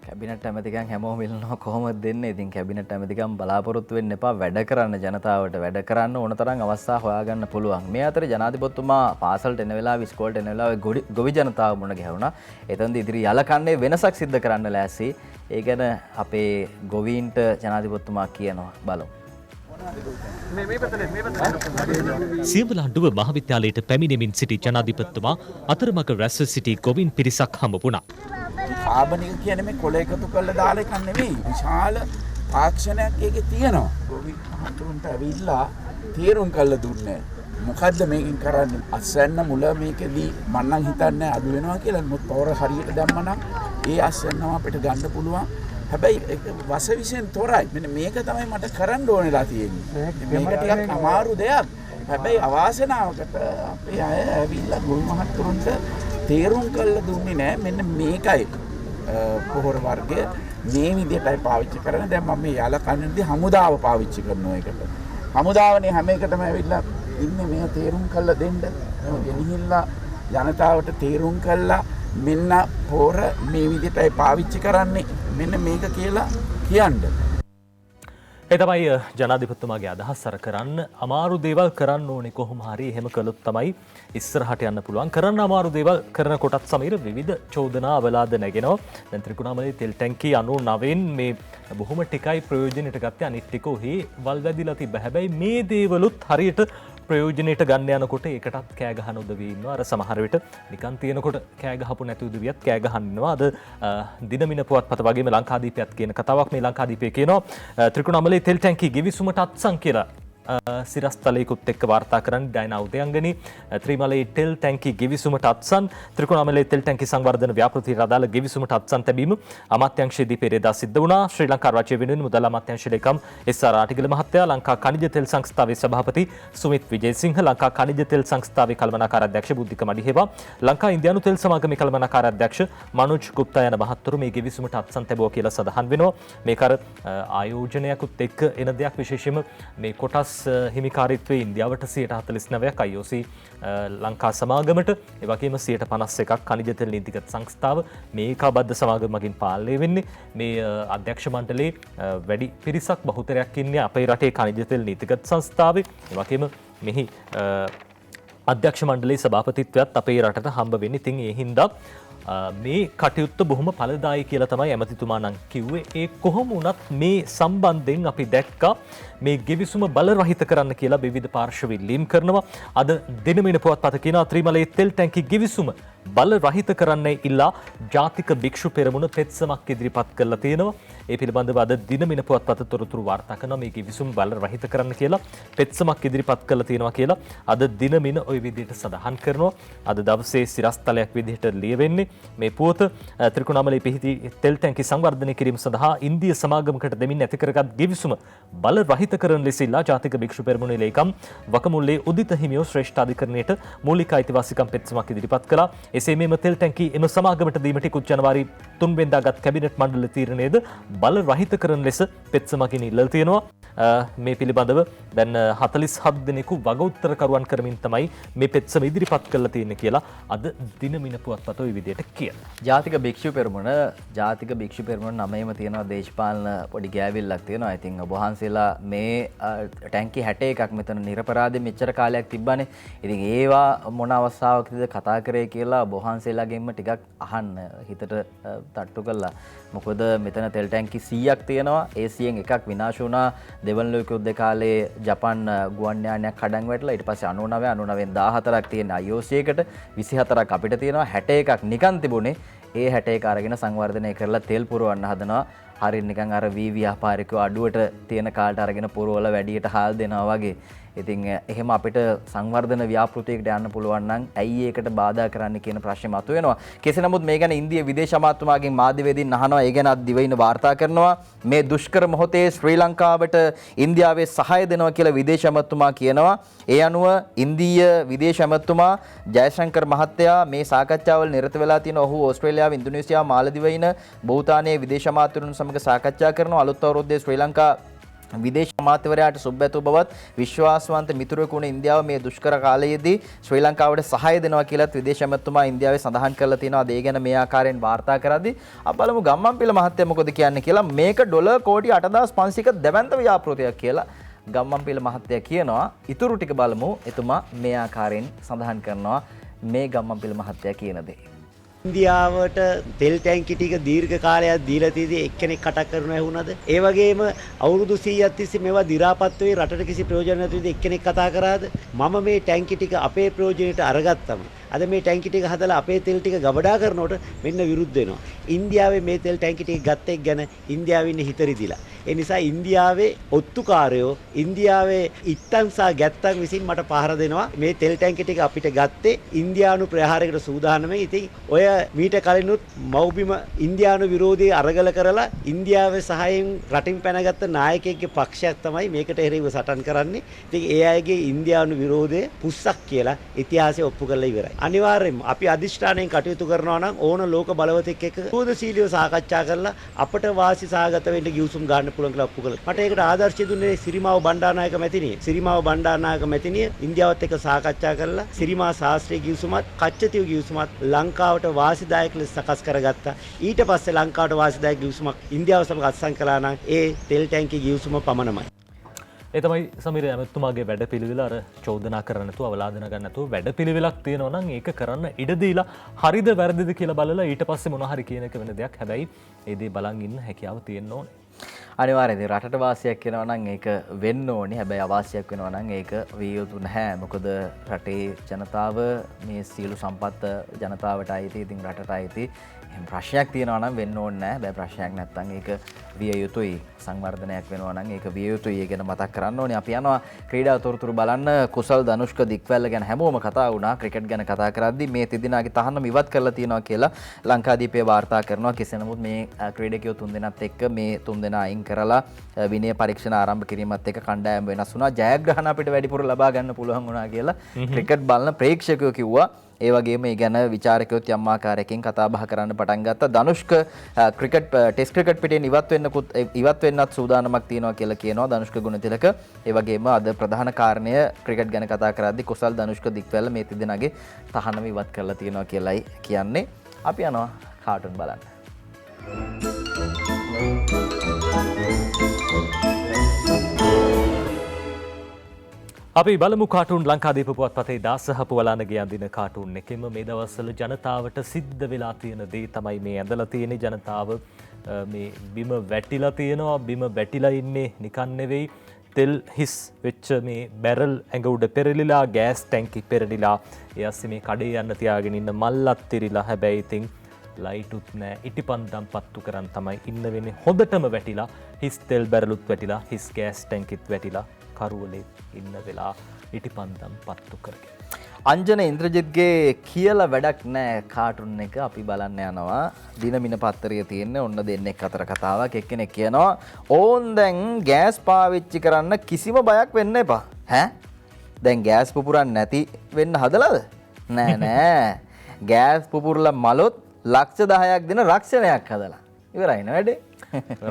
කැබිනට් ඇමතිකම් හැමෝම ඉල්ලනවා කොහොමද දෙන්නේ? ඉතින් කැබිනට් ඇමතිකම් බලාපොරොත්තු වෙන්න එපා. වැඩ කරන්න ජනතාවට වැඩ කරන්න ඕන තරම් අවස්ථා හොයාගන්න පුළුවන්. මේ අතරේ ජනාධිපතිතුමා පාසලට එන වෙලාවේ ඉස්කෝලේට එන වෙලාවේ ගොවි ජනතාව මුණ ගැහුණා. එතනදී ඉදිරි යලකන්නේ වෙනසක් සිද්ධ කරන්න ලෑස්ති. ඒ ගැන අපේ ගොවීන්ට ජනාධිපතිතුමා කියනවා බලමු. සියඹලාන්ඩුව මහාවිද්‍යාලයට පැමිණෙමින් සිටි ජනාධිපතිතුමා අතරමඟ රැස්ව සිටි ගොවින් පිරිසක් හමු වුණා. කාබනික කියන්නේ මේ කොළ එකතු කරලා දාලා එකක් නෙවෙයි. විශාල තාක්ෂණයක් ඒකේ තියෙනවා. ගොවි මහතුන්ට ඇවිල්ලා තීරුම් කළා දුන්නේ. මොකද්ද මේකෙන් කරන්නේ? අස්වැන්න මුල මේකෙදී මම නම් හිතන්නේ අඩු වෙනවා කියලා. මොකද පවර හරියට දැම්මනම් ඒ අස්වැන්නම අපිට ගන්න පුළුවන්. හැබැයි ඒක වසවිසෙන් තොරයි. මෙන්න මේක තමයි මට කරන්න ඕනෙලා තියෙන්නේ. මේක ටිකක් අමාරු දෙයක්. හැබැයි අවාසනාවකට අපේ අය ඇවිල්ලා ගොවි මහතුන්ට තීරුම් කළා දුන්නේ නැහැ. මෙන්න මේකයි පොහොර වර්ගය මේ විදිහටයි පාවිච්චි කරන්නේ. දැන් මම මේ යාල කන්නේදී හමුදාව පාවිච්චි කරනවා ඒකට. හමුදාවනේ හැම එකටම ඇවිල්ලා ඉන්නේ මේ තීරුම් කළා දෙන්න. ගෙනහිල්ලා ජනතාවට තීරුම් කළා මෙන්න පොහොර මේ විදිහටයි පාවිච්චි කරන්නේ. මෙන්න මේක කියලා කියන්නේ. ඒ තමයි ජනාධිපතිතුමාගේ අදහස් අර කරන්න අමාරු දේවල් කරන්න ඕනේ කොහොම හරි එහෙම කළොත් තමයි ඉස්සරහට යන්න පුළුවන්. කරන්න අමාරු දේවල් කරන කොටත් සමීර විවිධ චෝදනා අවලාද නැගෙනවා. දැන් ත්‍රිකුණාමලයේ තෙල් ටැංකිය 99න් මේ බොහොම ටිකයි ප්‍රයෝජනෙට ගත්තේ. අනිත් ටික ඔහි වල් වැදිලා තිබ්බ. හැබැයි මේ දේවලුත් හරියට ප්‍රයෝජනයට ගන්න යනකොට ඒකටත් කෑ ගහන උදවිය ඉන්නවා. අර සමහර විට නිකන් තියෙනකොට කෑ ගහපු නැති උදවියත් කෑ ගහනවා. අද දිනමින පුවත්පත වගේම ලංකාදීපයත් කියන කතාවක් මේ ලංකාදීපය කියනවා ත්‍රිකුණාමලයේ තෙල් ටැංකිය ගිවිසුමට අත්සන් කියලා සිරස්තලයකුත් එක්ක වාර්තා කරන්න ඩයනා උදයංගනී ත්‍රිමලයේ තෙල් ටැංකි ගිවිසුමට අත්සන් ත්‍රිකුණාමලයේ තෙල් ටැංකි සංවර්ධන ව්‍යාපෘතියට අදාළ ගිවිසුමට අත්සන් තැබීම අමාත්‍යාංශයේදී පෙරේදා සිද්ධ වුණා. ශ්‍රී ලංකා රාජ්‍ය වෙනුවෙන් මුදල් අමාත්‍යාංශ ලේකම් එස්.ආර්. ආටිගල මහත්තයා, ලංකා ඛනිජ තෙල් සංස්ථාවේ සභාපති සුමිත් විජේසිංහ, ලංකා ඛනිජ තෙල් සංස්ථාවේ කළමනාකාර අධ්‍යක්ෂ බුද්ධික මඩිහේවා, ලංකා ඉන්දියානු තෙල් සමාගමේ කළමනාකාර අධ්‍යක්ෂ මනෝජ් ගුප්තා යන මහත්වරු මේ ගිවිසුමට අත්සන් තැබුවා කියලා සඳහන් වෙනවා. මේක අර ආයෝජනයකුත් එක්ක එන දෙයක්. විශේෂයෙන්ම මේ කොටස් හිමිකාරී ඉන්දියාවට 49%ක් IOC ලංකා සමාගමට ඒ වගේම 51%ක් ඛනිජ තෙල් නීතිගත සංස්ථාව මේ ඒකාබද්ධ සමාගම මගින් පාලනය වෙන්නේ. මේ අධ්‍යක්ෂ මණ්ඩලයේ වැඩි පිරිසක් බහුතරයක් ඉන්නේ අපේ රටේ ඛනිජ තෙල් නීතිගත සංස්ථාවේ. ඒ වගේම මෙහි අධ්‍යක්ෂ මණ්ඩලයේ සභාපතිත්වයත් අපේ රටට හම්බ වෙන්නේ. ඉතින් ඒ හින්දා මේ කටයුත්ත බොහොම ඵලදායී කියලා තමයි ඇමතිතුමා නම් කිව්වේ. ඒ කොහොම වුණත් මේ සම්බන්ධයෙන් අපි දැක්කා මේ ගෙවිසුම බලරහිත කරන්න කියලා විවිධ පාර්ශව ඉල්ලීම් කරනවා. අද දිනමින පුවත්පත කියනවා ත්‍රිමලයේ තෙල් ටැංකි ගෙවිසුම බලරහිත කරන්නයි ඉල්ලා ජාතික භික්ෂු පෙරමුණ පෙත්සමක් ඉදිරිපත් කරලා තියෙනවා. ඒ පිළිබඳව අද දිනමින පුවත්පත තොරතුරු වාර්තා කරනවා. මේ ගෙවිසුම බලරහිත කරන්න කියලා පෙත්සමක් ඉදිරිපත් කරලා තියෙනවා කියලා අද දිනමින ওই විදිහට සඳහන් කරනවා. අද දවසේ සිරස්තලයක් විදිහට ලියවෙන්නේ මේ පුවත ත්‍රිකුණාමලයේ පිහිටි තෙල් ටැංකි සංවර්ධනය කිරීම සඳහා ඉන්දිය සමාගමකට දෙමින් ඇති කරගත් ගෙවිසුම බලරහිත කරන ලෙස ඉල්ලා ජාතික භික්ෂු පෙරමුණේ ලේකම් වකමුල්ලේ උදිත හිමියෝ ශ්‍රේෂ්ඨ අධිකරණයට මූලික අයිතිවාසිකම් පෙත්සමක් ඉදිරිපත් කළා. එසේ මෙම තෙල් ටැංකි එම සමාගමට දීමට ඉකුත් ජනවාරි 3 වෙනිදාගත් කැබිනට් මණ්ඩල තීරණයද බල රහිත කරන ලෙස පෙත්සමකින් ඉල්ලලා තියෙනවා. මේ පිළිබඳව දැන් 47 දෙනෙකු වගඋත්තරකරුවන් කරමින් තමයි මේ පෙත්සම ඉදිරිපත් කරලා තියෙන්නේ කියලා අද දිනමින පුවත්පත ওই විදිහට කියනවා. ජාතික භික්ෂු පෙරමුණ නමේම තියෙනවා දේශපාලන පොඩි ගෑවිල්ලක් තියෙනවා. ඉතින් ඔබ වහන්සේලා මේ ටැංකි 61ක් මෙතන නිරපරාධයෙන් මෙච්චර කාලයක් තිබ්බනේ. ඉතින් ඒවා මොන අවස්ථාවකද කතා කරේ කියලා ඔබ වහන්සේලාගෙන්ම ටිකක් අහන්න හිතට තට්ටු කළා. මොකද මෙතන තෙල් ටැංකි 100ක් තියෙනවා. ඒ 100න් එකක් විනාශ වුණා. දෙවන ලෝක යුද්ධ කාලේ ජපාන් ගුවන් යානයක් කඩන් වැටලා ඊට පස්සේ 99න් 14ක් තියෙන IOC එකට 24ක් අපිට තියෙනවා 61ක් නිකන් තිබුණේ. ඒ 61 අරගෙන සංවර්ධනය කරලා තෙල් පුරවන්න හදනවා. හරිය නිකන් අර වී ව්‍යාපාරිකයෝ අඩුවට තියෙන කාලට අරගෙන පුරවල වැඩියට හාල් දෙනවා වගේ. ඉතින් එහෙම අපිට සංවර්ධන ව්‍යාපෘතියකට යන්න පුළුවන් නම් ඇයි ඒකට බාධා කරන්න කියන ප්‍රශ්නේ මතුවෙනවා. කෙසේ නමුත් මේ ගැන ඉන්දිය විදේශ අමාත්‍යතුමාගෙන් මාධ්‍යවේදීන් අහනවා. ඒ ගැන අද දිවයින වාර්තා කරනවා. මේ දුෂ්කර මොහොතේ ශ්‍රී ලංකාවට ඉන්දියාවේ සහාය දෙනවා කියලා විදේශ අමාත්‍යතුමා කියනවා. ඒ අනුව ඉන්දීය විදේශ අමාත්‍යතුමා ජයශංකර් මහත්තයා මේ සාකච්ඡාවල නිරත වෙලා තියෙන ඔහු ඕස්ට්‍රේලියාව, ඉන්දුනීසියාව, මාලදිවයින, භූතානයේ විදේශ අමාත්‍යවරුන් සමග සාකච්ඡා කරනවා. අලුත් අවුරුද්දේ ශ්‍රී ලංකා විදේශ අමාත්‍යවරයාට සුබ්බැතු බවත් විශ්වාසවන්ත මිතුරෙකු වුණ ඉන්දියාව මේ දුෂ්කර කාලයේදී ශ්‍රී ලංකාවට සහාය දෙනවා කියලාත් විදේශ අමාත්‍යතුමා ඉන්දියාවේ සඳහන් කරලා තියෙනවා. ඒ ගැන මේ ආකාරයෙන් වාර්තා කරද්දී බලමු ගම්මන්පිල මහත්තයා මොකද කියන්නේ කියලා. මේක ඩොලර් කෝටි 8500ක දැවැන්ත ව්‍යාපෘතියක් කියලා ගම්මන්පිල මහත්තයා කියනවා. ඉතුරු ටික බලමු. එතුමා මේ ආකාරයෙන් සඳහන් කරනවා මේ ගම්මන්පිල මහත්තයා කියන දේ. ඉන්දියාවට තෙල් ටැංකි ටික දීර්ඝ කාලයක් දීලා තියෙදී එක්කෙනෙක් කටක් කරනවා ඇහුණාද? ඒ වගේම අවුරුදු 100ක් තිස්සේ මේවා දි รา පත් වෙයි රටට කිසි ප්‍රයෝජනයක් නැති විදිහට එක්කෙනෙක් කතා කරාද? මම මේ ටැංකි ටික අපේ ප්‍රයෝජනෙට අරගත්තම අද මේ ටැංකි ටික හදලා අපේ තෙල් ටික ගබඩා කරනකොට මෙන්න විරුද්ධ වෙනවා. ඉන්දියාවේ මේ තෙල් ටැංකි ටික ගත්ත එක ගැන ඉන්දියාවේ ඉන්නේ හිතරිදිලා. ඒ නිසා ඉන්දියාවේ ඔත්තුකාරයෝ ඉන්දියාවේ ඉත්තන්සා ගැත්තන් විසින් මට පහර දෙනවා. මේ තෙල් ටැංකි ටික අපිට ගත්තේ ඉන්දියානු ප්‍රහාරයකට සූදානම්ෙන්. ඉතින් ඔය මීට කලිනුත් මව්බිම ඉන්දියානු විරෝධී අරගල කරලා ඉන්දියාවේ සහායෙන් රටින් පැනගත්ත නායකයෙක්ගේ පක්ෂයක් තමයි මේකට එරෙහිව සටන් කරන්නේ. ඉතින් ඒ අයගේ ඉන්දියානු විරෝධය පුස්සක් කියලා ඉතිහාසය ඔප්පු කරලා ඉවරයි. අනිවාර්යයෙන්ම අපි අධිෂ්ඨානයෙන් කටයුතු කරනවා නම් ඕන ලෝක බලවතෙක් එක්ක සූදශීලීව සාකච්ඡා කරලා අපට වාසි සහගත වෙන්න ගිවිසුම් ගන්න පුළුවන් කියලා ඔප්පු කළා. මට ඒකට ආදර්ශය දුන්නේ සිරිමාව බණ්ඩාරනායක මැතිණිය. සිරිමාව බණ්ඩාරනායක මැතිණිය ඉන්දියාවත් එක්ක සාකච්ඡා කරලා සිරිමා ශාස්ත්‍රීය ගිවිසුමත් කච්චතිව ගිවිසුමත් ලංකාවට වාසිදායක ලෙස සකස් කරගත්තා. ඊට පස්සේ ලංකාවට වාසිදායක ගිවිසුමක් ඉන්දියාව සමග අත්සන් කළා නම් ඒ තෙල් ටැංකි ගිවිසුම පමණමයි. ඒ තමයි සමීර ඇමතුමාගේ වැඩපිළිවෙල අර චෝදනා කරන්න නැතුව අවලාදන ගන්න නැතුව වැඩපිළිවෙලක් තියෙනවා නම් ඒක කරන්න ඉඩ දීලා හරිද වැරදිද කියලා බලලා ඊට පස්සේ මොනවා හරි කියන එක වෙන දෙයක්. හැබැයි ඒ දේ බලන් ඉන්න හැකියාව තියෙන්න ඕනේ. අනිවාර්යයෙන් රටට වාසියක් වෙනවා නම් ඒක වෙන්න ඕනේ. හැබැයි අවාසියක් වෙනවා නම් ඒක විය යුතු නැහැ. මොකද රටේ ජනතාව මේ සියලු සම්පත් ජනතාවට අයිති. ඉතින් රටට අයිති. එහෙනම් ප්‍රශ්නයක් තියෙනවා නම් වෙන්න ඕනේ නැහැ. හැබැයි ප්‍රශ්නයක් නැත්නම් ඒක විය යුතුයි. සංවර්ධනයක් වෙනවා නම් ඒක විය යුතුයි. ඒ ගැන මතක් කරන්න ඕනේ. අපි යනවා ක්‍රීඩා තොරතුරු බලන්න. කුසල් ධනුෂ්ක දික්වැල්ල ගැන හැමෝම කතා වුණා. ක්‍රිකට් ගැන කතා කරද්දී මේ තිදිනාගේ තහනම ඉවත් කරලා තියෙනවා කියලා ලංකාදීපේ වාර්තා කරනවා. කෙසේ නමුත් මේ ක්‍රීඩකයෝ තුන්දෙනාත් එක්ක මේ තුන්දෙනා අයින් කරලා විනය පරීක්ෂණ ආරම්භ කිරීමත් එක්ක කණ්ඩායම වෙනස් වුණා. ජයග්‍රහණ අපිට වැඩිපුර ලබා ගන්න පුළුවන් වුණා කියලා ක්‍රිකට් බලන ප්‍රේක්ෂකයෝ කිව්වා. ඒ වගේම ඒ ගැන විචාරකයොත් යම් ආකාරයකින් කතා බහ කරන්න පටන් ගත්තා. ධනුෂ්ක ක්‍රිකට් ටෙස්ට් ක්‍රිකට් පිටින් ඉවත් වෙන්නත් සූදානමක් තියෙනවා කියලා කියනවා ධනුෂ්ක ගුණතිලක. ඒ වගේම අද ප්‍රධාන කාරණය ක්‍රිකට් ගැන කතා කරද්දී කුසල් ධනුෂ්ක දික්වැල්ල මේ තිදෙනාගේ තහනම ඉවත් කරලා තියෙනවා කියලායි කියන්නේ. අපි යනවා කාටුන් බලන්න. අපි බලමු කාටුන් ලංකාදීප පුවත්පතේ 16 පුවලානගේ අඳින කාටුන් එකෙම මේ දවස්වල ජනතාවට සිද්ධ වෙලා තියෙන දේ තමයි මේ ඇඳලා තියෙන ජනතාව මේ බිම වැටිලා තියෙනවා. බිම වැටිලා ඉන්නේ නිකන් නෙවෙයි. තෙල් හිස් වෙච්ච මේ බැරල් ඇඟ උඩ පෙරලිලා ගෑස් ටැංකි පෙරලිලා ඒ අස්සේ මේ කඩේ යන්න තියාගෙන ඉන්න මල්ලත් තිරිලා. හැබැයි ඉතින් ලයිටුත් නෑ. ඉටිපන්දම් පත්තු කරන් තමයි ඉන්න වෙන්නේ. හොඳටම වැටිලා හිස් තෙල් බැරලුත් වැටිලා හිස් ගෑස් ටැංකිත් වැටිලා කරුවලේ ඉන්න වෙලා ඉටිපන්දම් පත්තු කරගෙන. අංජන ඉන්ද්‍රජිත්ගේ කියලා වැඩක් නෑ කාටුන් එක අපි බලන්න යනවා. දිනමින පත්තරය තියෙන්නේ ඔන්න දෙන්නෙක් අතර කතාවක්. එක්කෙනෙක් කියනවා ඕන් දැන් ගෑස් පාවිච්චි කරන්න කිසිම බයක් වෙන්න එපා. ඈ දැන් ගෑස් පුපුරන්නේ නැති වෙන්න හදලාද? නෑ නෑ. ගෑස් පුපුරලා මලොත් ලක්ෂ 10ක් දෙන රක්ෂණයක් හදලා. ඉවරයි නේ වැඩේ.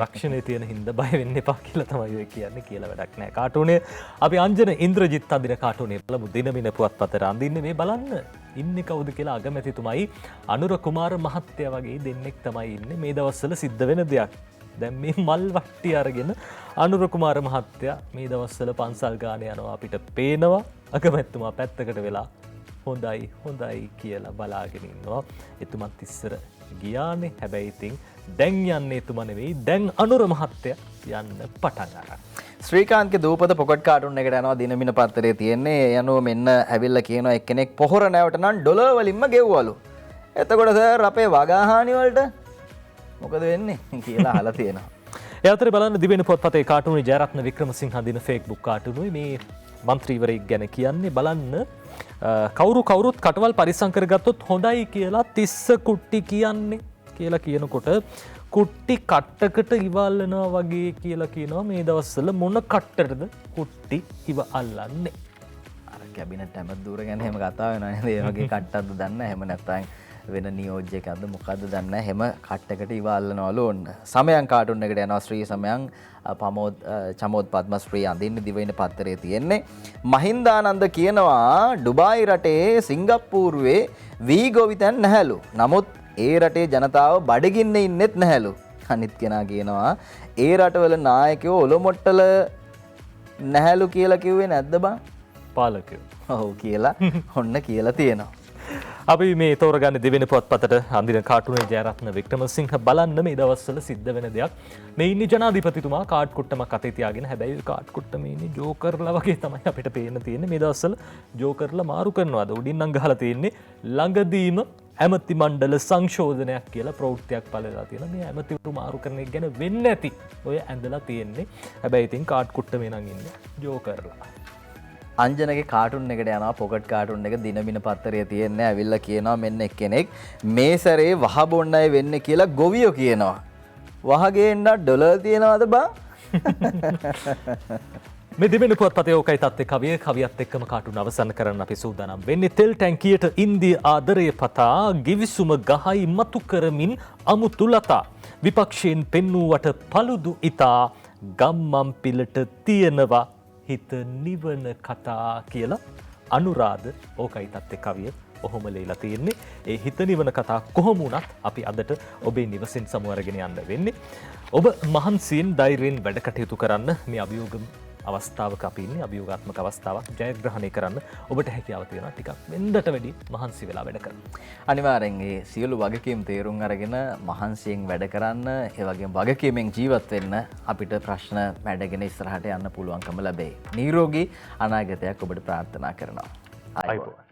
රක්ෂණයේ තියෙන හින්දා බය වෙන්න එපා කියලා තමයි ඔය කියන්නේ කියලා වැඩක් නැහැ. කාටුනේ අපි අංජන ඉන්ද්‍රජිත් අදින කාටුනේ බලමු දිනමින පුවත්පතට අඳින්නේ මේ බලන්න ඉන්නේ කවුද කියලා අගමැතිතුමයි අනුර කුමාර මහත්තයා වගේ දෙන්නෙක් තමයි ඉන්නේ මේ දවස්වල සිද්ධ වෙන දෙයක්. දැන් මේ මල් වට්ටි අරගෙන අනුර කුමාර මහත්තයා මේ දවස්වල පන්සල් ගාන යනවා අපිට පේනවා අගමැතිතුමා පැත්තකට වෙලා හොඳයි කියලා බලාගෙන ඉන්නවා. එතුමත් ඉස්සර ගියානේ හැබැයි ඉතින් දැන් යන්නේ එතුමා නෙවෙයි දැන් අනුර මහත්තයා යන්න පටන් අරන්. ශ්‍රීකාන්ත්ගේ දූපත පොකට් කාටුන් එකට යනවා දිනමින පත්තරේ තියෙන්නේ. ඒ අනුව මෙන්න ඇවිල්ලා කියනවා එක්කෙනෙක් පොහොර නැවට නම් ඩොලර් වලින්ම ගෙව්වලු. එතකොට සර් අපේ වගාහානි වලට මොකද වෙන්නේ කියලා අහලා තියෙනවා. ඒ අතරේ බලන්න දිවෙන පොත්පතේ කාටුනේ ජයරත්න වික්‍රමසිංහ අදින ෆේස්බුක් කාටුනුයි මේ මන්ත්‍රීවරයෙක් ගැන කියන්නේ බලන්න කවුරුත් කටවල් පරිස්සම් කරගත්තොත් හොඳයි කියලා තිස්ස කුට්ටි කියන්නේ කියලා කියනකොට කුට්ටි කට්ටකට ඉවල්ලනවා වගේ කියලා කියනවා මේ දවස්වල මොන කට්ටටද කුට්ටි ඉව අල්ලන්නේ අර කැබිනට් ඇමතිවරු ගැන එහෙම කතා වෙනවා නේද? ඒ වගේ කට්ටක්ද දන්න එහෙම නැත්නම් වෙන නියෝජ්‍යකක්ද මොකද්ද දන්නේ නැහැ. හැම කට්ටකට ඉවල්ලනවලු ඕන්න. සමයන් කාටුන් එකට යනවා ශ්‍රී සමයන් චමෝද් පද්මශ්‍රී අඳින්න දිවයින පත්තරේ තියෙන්නේ. මහින්දානන්ද කියනවා ඩුබායි රටේ සිංගප්පූරුවේ වී ගොවිතැන් නැහැලු. නමුත් ඒ රටේ ජනතාව බඩගින්නේ ඉන්නෙත් නැහැලු. අනිත් කෙනා කියනවා ඒ රටවල නායකයෝ ඔලොමොට්ටල නැහැලු කියලා කිව්වේ නැද්ද බං? පාලකයෝ. ඔව් කියලා ඔන්න කියලා තියෙනවා. අපි මේ තෝරගන්න දෙවෙනි පුවත්පතට අඳින කාටුනේ ජයරත්න වික්‍රමසිංහ බලන්න මේ දවස්වල සිද්ධ වෙන දෙයක්. මේ ඉන්නේ ජනාධිපතිතුමා කාඩ් කුට්ටමක් අතේ තියාගෙන හැබැයි කාඩ් කුට්ටම ඉන්නේ ජෝකර්ලා වගේ තමයි අපිට පේන්න තියෙන්නේ. මේ දවස්වල ජෝකර්ලා මාරු කරනවාද උඩින් නම් ගහලා තියෙන්නේ ළඟදීම ඇමති මණ්ඩල සංශෝධනයක් කියලා ප්‍රවෘත්තියක් පළලා තියෙනවා. මේ ඇමතිවරු මාරු කරන එක ගැන වෙන්නේ නැති ඔය ඇඳලා තියෙන්නේ. හැබැයි ඉතින් කාඩ් කුට්ටමේ නම් ඉන්නේ ජෝකර්ලා. අංජනගේ කාටුන් එකට යනවා පොකට් කාටුන් එක දිනමින පත්තරේ තියෙන්නේ. ඇවිල්ලා කියනවා මෙන්න එක්කෙනෙක් මේ සැරේ වහ බොන්නයි වෙන්නේ කියලා ගොවියෝ කියනවා. වහගේන්න ඩොලර් තියනවද බං? මේ දෙවෙනි පුවත්පතේ ඕකයි තත්ත්වය කවියත් එක්කම කාටුන් අවසන් කරන්න අපි සූදානම් වෙන්නේ. තෙල් ටැංකියට ඉන්දිය ආදරය පතා ගිවිසුම ගහයි මතු කරමින් අමුතු ලතා විපක්ෂයෙන් පෙන්වුවට පළුදු ඉතා ගම්මන් පිලට තියෙනවා හිත නිවන කතා කියලා අනුරාධ ඕකයි තත්ත්වය කවිය ඔහොම ලියලා තියෙන්නේ. ඒ හිත නිවන කතා කොහොම වුණත් අපි අදට ඔබේ නිවසෙන් සමු අරගෙන යන්න වෙන්නේ. ඔබ මහන්සියෙන් ධෛර්යයෙන් වැඩ කටයුතු කරන්න මේ අභියෝග අවස්ථාවක අපි ඉන්නේ. අභියෝගාත්මක අවස්ථාවක් ජයග්‍රහණය කරන්න ඔබට හැකියාව තියෙනවා ටිකක් වෙන්දට වැඩි මහන්සි වෙලා වැඩ කරන්න. අනිවාර්යෙන් ඒ සියලු වගකීම් තේරුම් අරගෙන මහන්සියෙන් වැඩ කරන්න, ඒ වගේම වගකීමෙන් ජීවත් වෙන්න අපිට ප්‍රශ්න මැඩගෙන ඉස්සරහට යන්න පුළුවන්කම ලැබේ. නිරෝගී අනාගතයක් ඔබට ප්‍රාර්ථනා කරනවා. ආයුබෝවන්.